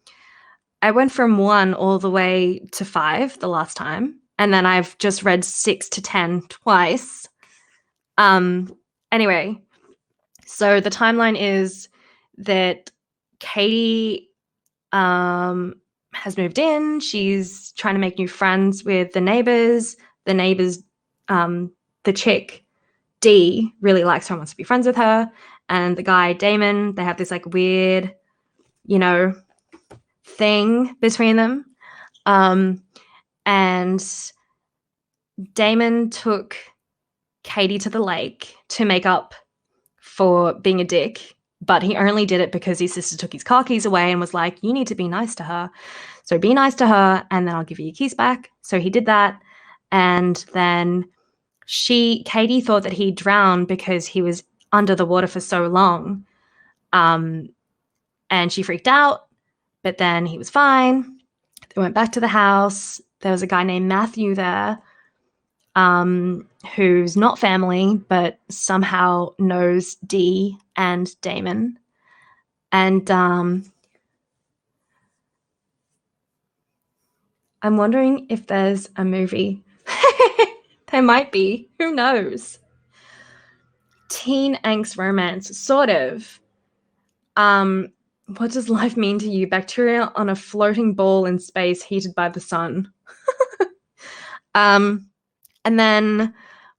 1 all the way to 5 the last time. And then I've just read 6 to 10 twice. Anyway, so the timeline is that Katie has moved in. She's trying to make new friends with the neighbors. The neighbors, the chick, Dee, really likes her and wants to be friends with her. And the guy, Damon, they have this like weird thing between them. And Damon took Katie to the lake to make up for being a dick, but he only did it because his sister took his car keys away and was like, you need to be nice to her. So be nice to her and then I'll give you your keys back. So he did that. And then Katie thought that he drowned because he was under the water for so long. And she freaked out, but then he was fine. They went back to the house. There was a guy named Matthew there, who's not family, but somehow knows Dee and Damon. And I'm wondering if there's a movie. There might be. Who knows? Teen angst romance, sort of. What does life mean to you? Bacteria on a floating ball in space heated by the sun. And then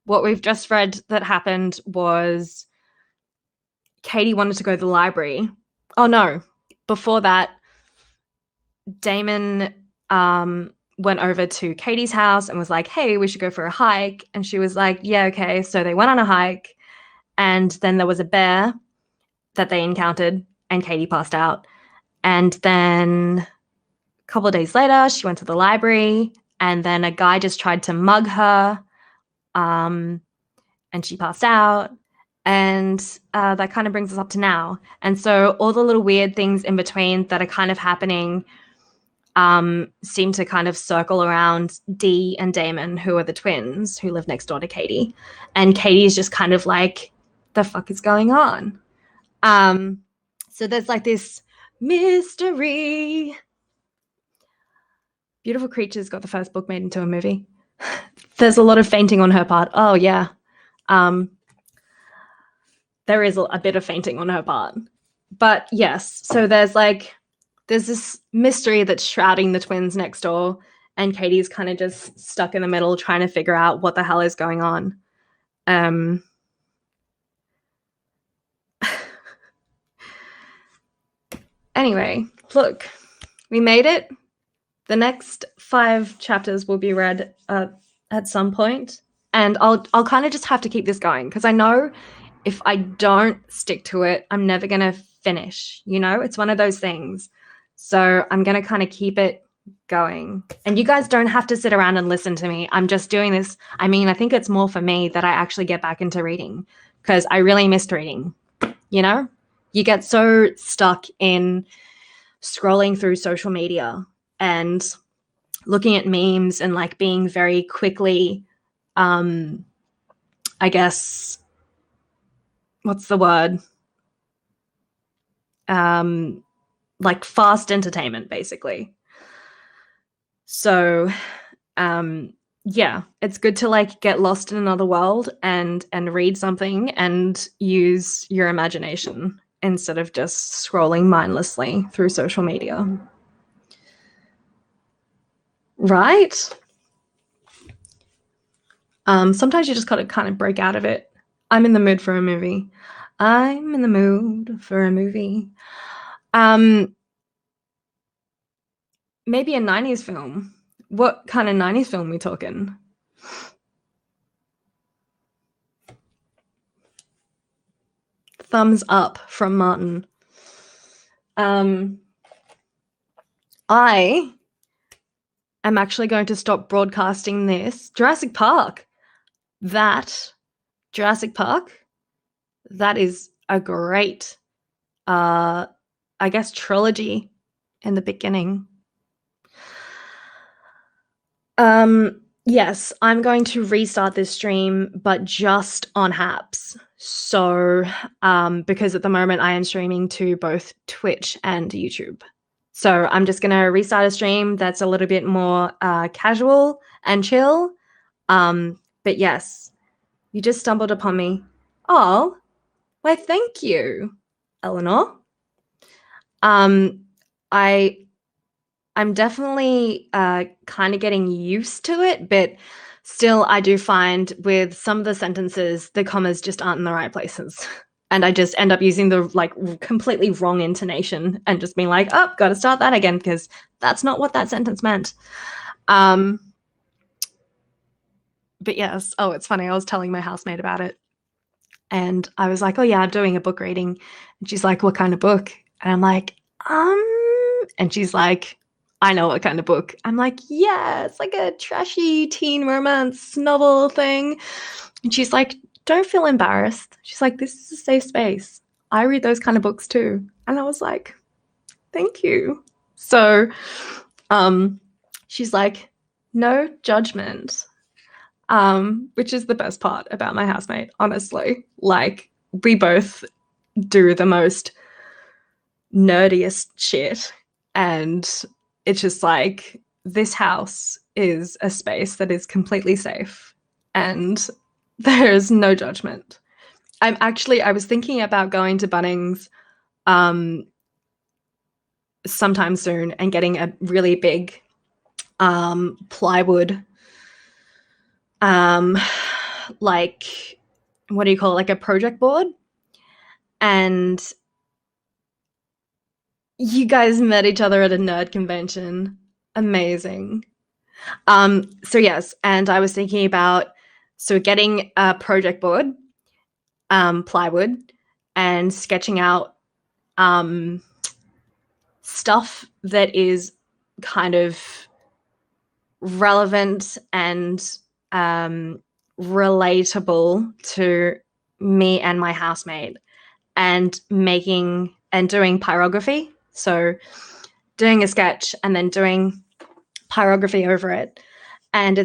what we've just read that happened was Katie wanted to go to the library. Oh no, before that, Damon went over to Katie's house and was like, hey, we should go for a hike. And she was like, yeah, okay. So they went on a hike, and then there was a bear that they encountered, and Katie passed out. And then a couple of days later, she went to the library, and then a guy just tried to mug her, and she passed out. And that kind of brings us up to now. And so all the little weird things in between that are kind of happening seem to kind of circle around Dee and Damon, who are the twins who live next door to Katie. And Katie is just kind of like, the fuck is going on? So there's like this mystery. Beautiful Creatures got the first book made into a movie. There's a lot of fainting on her part. Oh yeah. There is a bit of fainting on her part. But yes, so there's this mystery that's shrouding the twins next door, and Katie's kind of just stuck in the middle trying to figure out what the hell is going on. Anyway, look, we made it. The next 5 chapters will be read at some point, and I'll kind of just have to keep this going because I know if I don't stick to it, I'm never going to finish. It's one of those things. So I'm going to kind of keep it going. And you guys don't have to sit around and listen to me. I'm just doing this. I mean, I think it's more for me that I actually get back into reading because I really missed reading. You get so stuck in scrolling through social media and looking at memes and like being very quickly, I guess, what's the word? Like fast entertainment, basically. So, yeah, it's good to like get lost in another world and read something and use your imagination instead of just scrolling mindlessly through social media. Right? Sometimes you just gotta kind of break out of it. I'm in the mood for a movie. I'm in the mood for a movie. Maybe a 90s film. What kind of 90s film are we talking? Thumbs up from Martin. I am actually going to stop broadcasting this. Jurassic Park. Jurassic Park. That is a great, I guess, trilogy in the beginning. Yes, I'm going to restart this stream, but just on Haps. So, because at the moment I am streaming to both Twitch and YouTube. So I'm just going to restart a stream that's a little bit more casual and chill. But yes, you just stumbled upon me. Oh, why, thank you, Eleanor. I'm definitely kind of getting used to it, but still I do find with some of the sentences, the commas just aren't in the right places. and I just end up using the like completely wrong intonation and just being like, oh, gotta start that again because that's not what that sentence meant. But yes, oh, it's funny. I was telling my housemate about it, and I was like, oh yeah, I'm doing a book reading, and she's like, what kind of book? And I'm like, and she's like, I know what kind of book. I'm like, yeah, it's like a trashy teen romance novel thing. And she's like, don't feel embarrassed. She's like, this is a safe space. I read those kind of books too. And I was like, thank you. So she's like, no judgment, which is the best part about my housemate, honestly. Like, we both do the most nerdiest shit. And it's just like, this house is a space that is completely safe and there's no judgment. I was thinking about going to Bunnings sometime soon and getting a really big plywood, like, what do you call it? Like a project board. And you guys met each other at a nerd convention. Amazing. So yes, and I was thinking about getting a project board, plywood, and sketching out stuff that is kind of relevant and relatable to me and my housemate, and doing pyrography. So doing a sketch and then doing pyrography over it. And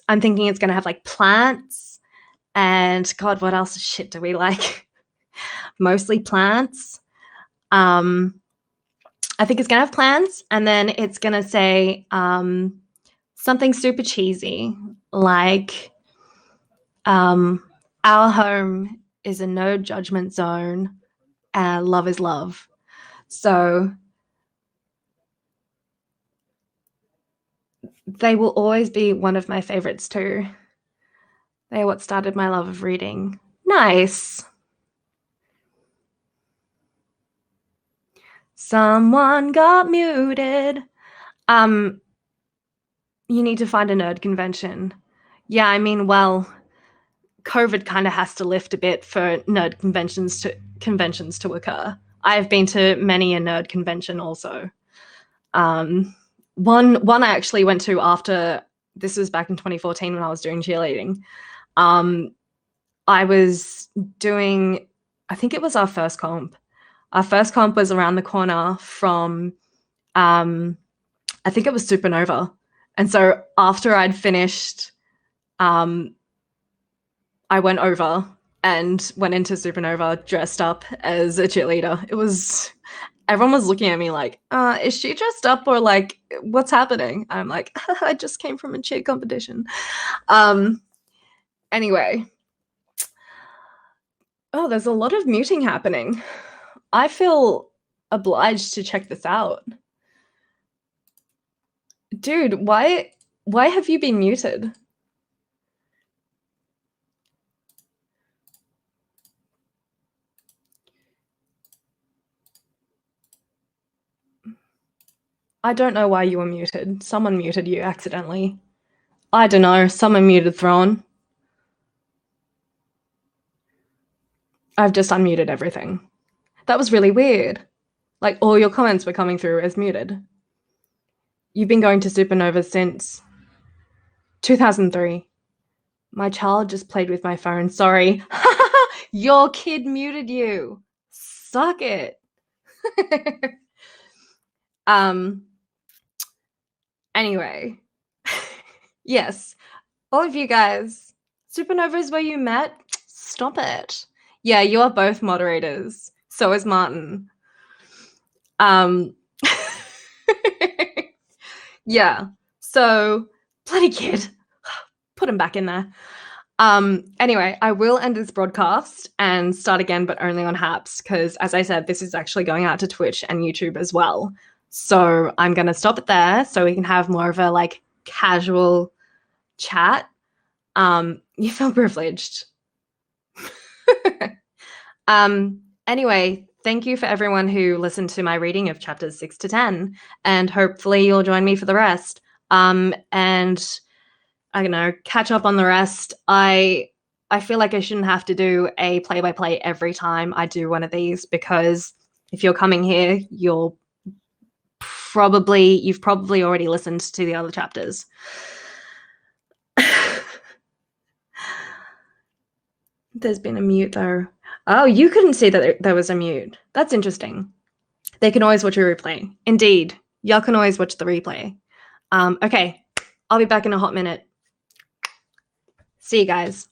I'm thinking it's going to have like plants and God, what else shit do we like? Mostly plants. I think it's going to have plants, and then it's going to say something super cheesy like our home is a no judgment zone and love is love. So they will always be one of my favorites too. They are what started my love of reading. Nice. Someone got muted. You need to find a nerd convention. Yeah, I mean, well, COVID kind of has to lift a bit for nerd conventions to occur. I've been to many a nerd convention also. One I actually went to after, this was back in 2014 when I was doing cheerleading. I was doing, I think it was our first comp. Our first comp was around the corner from, I think it was Supernova. And so after I'd finished, I went over and went into Supernova dressed up as a cheerleader. Everyone was looking at me like, is she dressed up or like, what's happening? I'm like, I just came from a cheer competition. Anyway. Oh, there's a lot of muting happening. I feel obliged to check this out. Dude, why have you been muted? I don't know why you were muted. Someone muted you accidentally. I don't know. Someone muted Thrawn. I've just unmuted everything. That was really weird. Like, all your comments were coming through as muted. You've been going to Supernova since 2003. My child just played with my phone. Sorry. Your kid muted you. Suck it. Anyway. Yes. All of you guys. Supernova is where you met? Stop it. Yeah, you are both moderators. So is Martin. Yeah. So, bloody kid. Put him back in there. Anyway, I will end this broadcast and start again, but only on Haps, because as I said, this is actually going out to Twitch and YouTube as well. So I'm going to stop it there so we can have more of a like casual chat. You feel privileged. Anyway, thank you for everyone who listened to my reading of chapters 6 to 10, and hopefully you'll join me for the rest. And I don't know, catch up on the rest. I feel like I shouldn't have to do a play-by-play every time I do one of these, because if you're coming here, you've probably already listened to the other chapters. There's been a mute though. Oh, you couldn't see that there was a mute. That's interesting. They can always watch a replay. Indeed, y'all can always watch the replay. Okay, I'll be back in a hot minute. See you guys.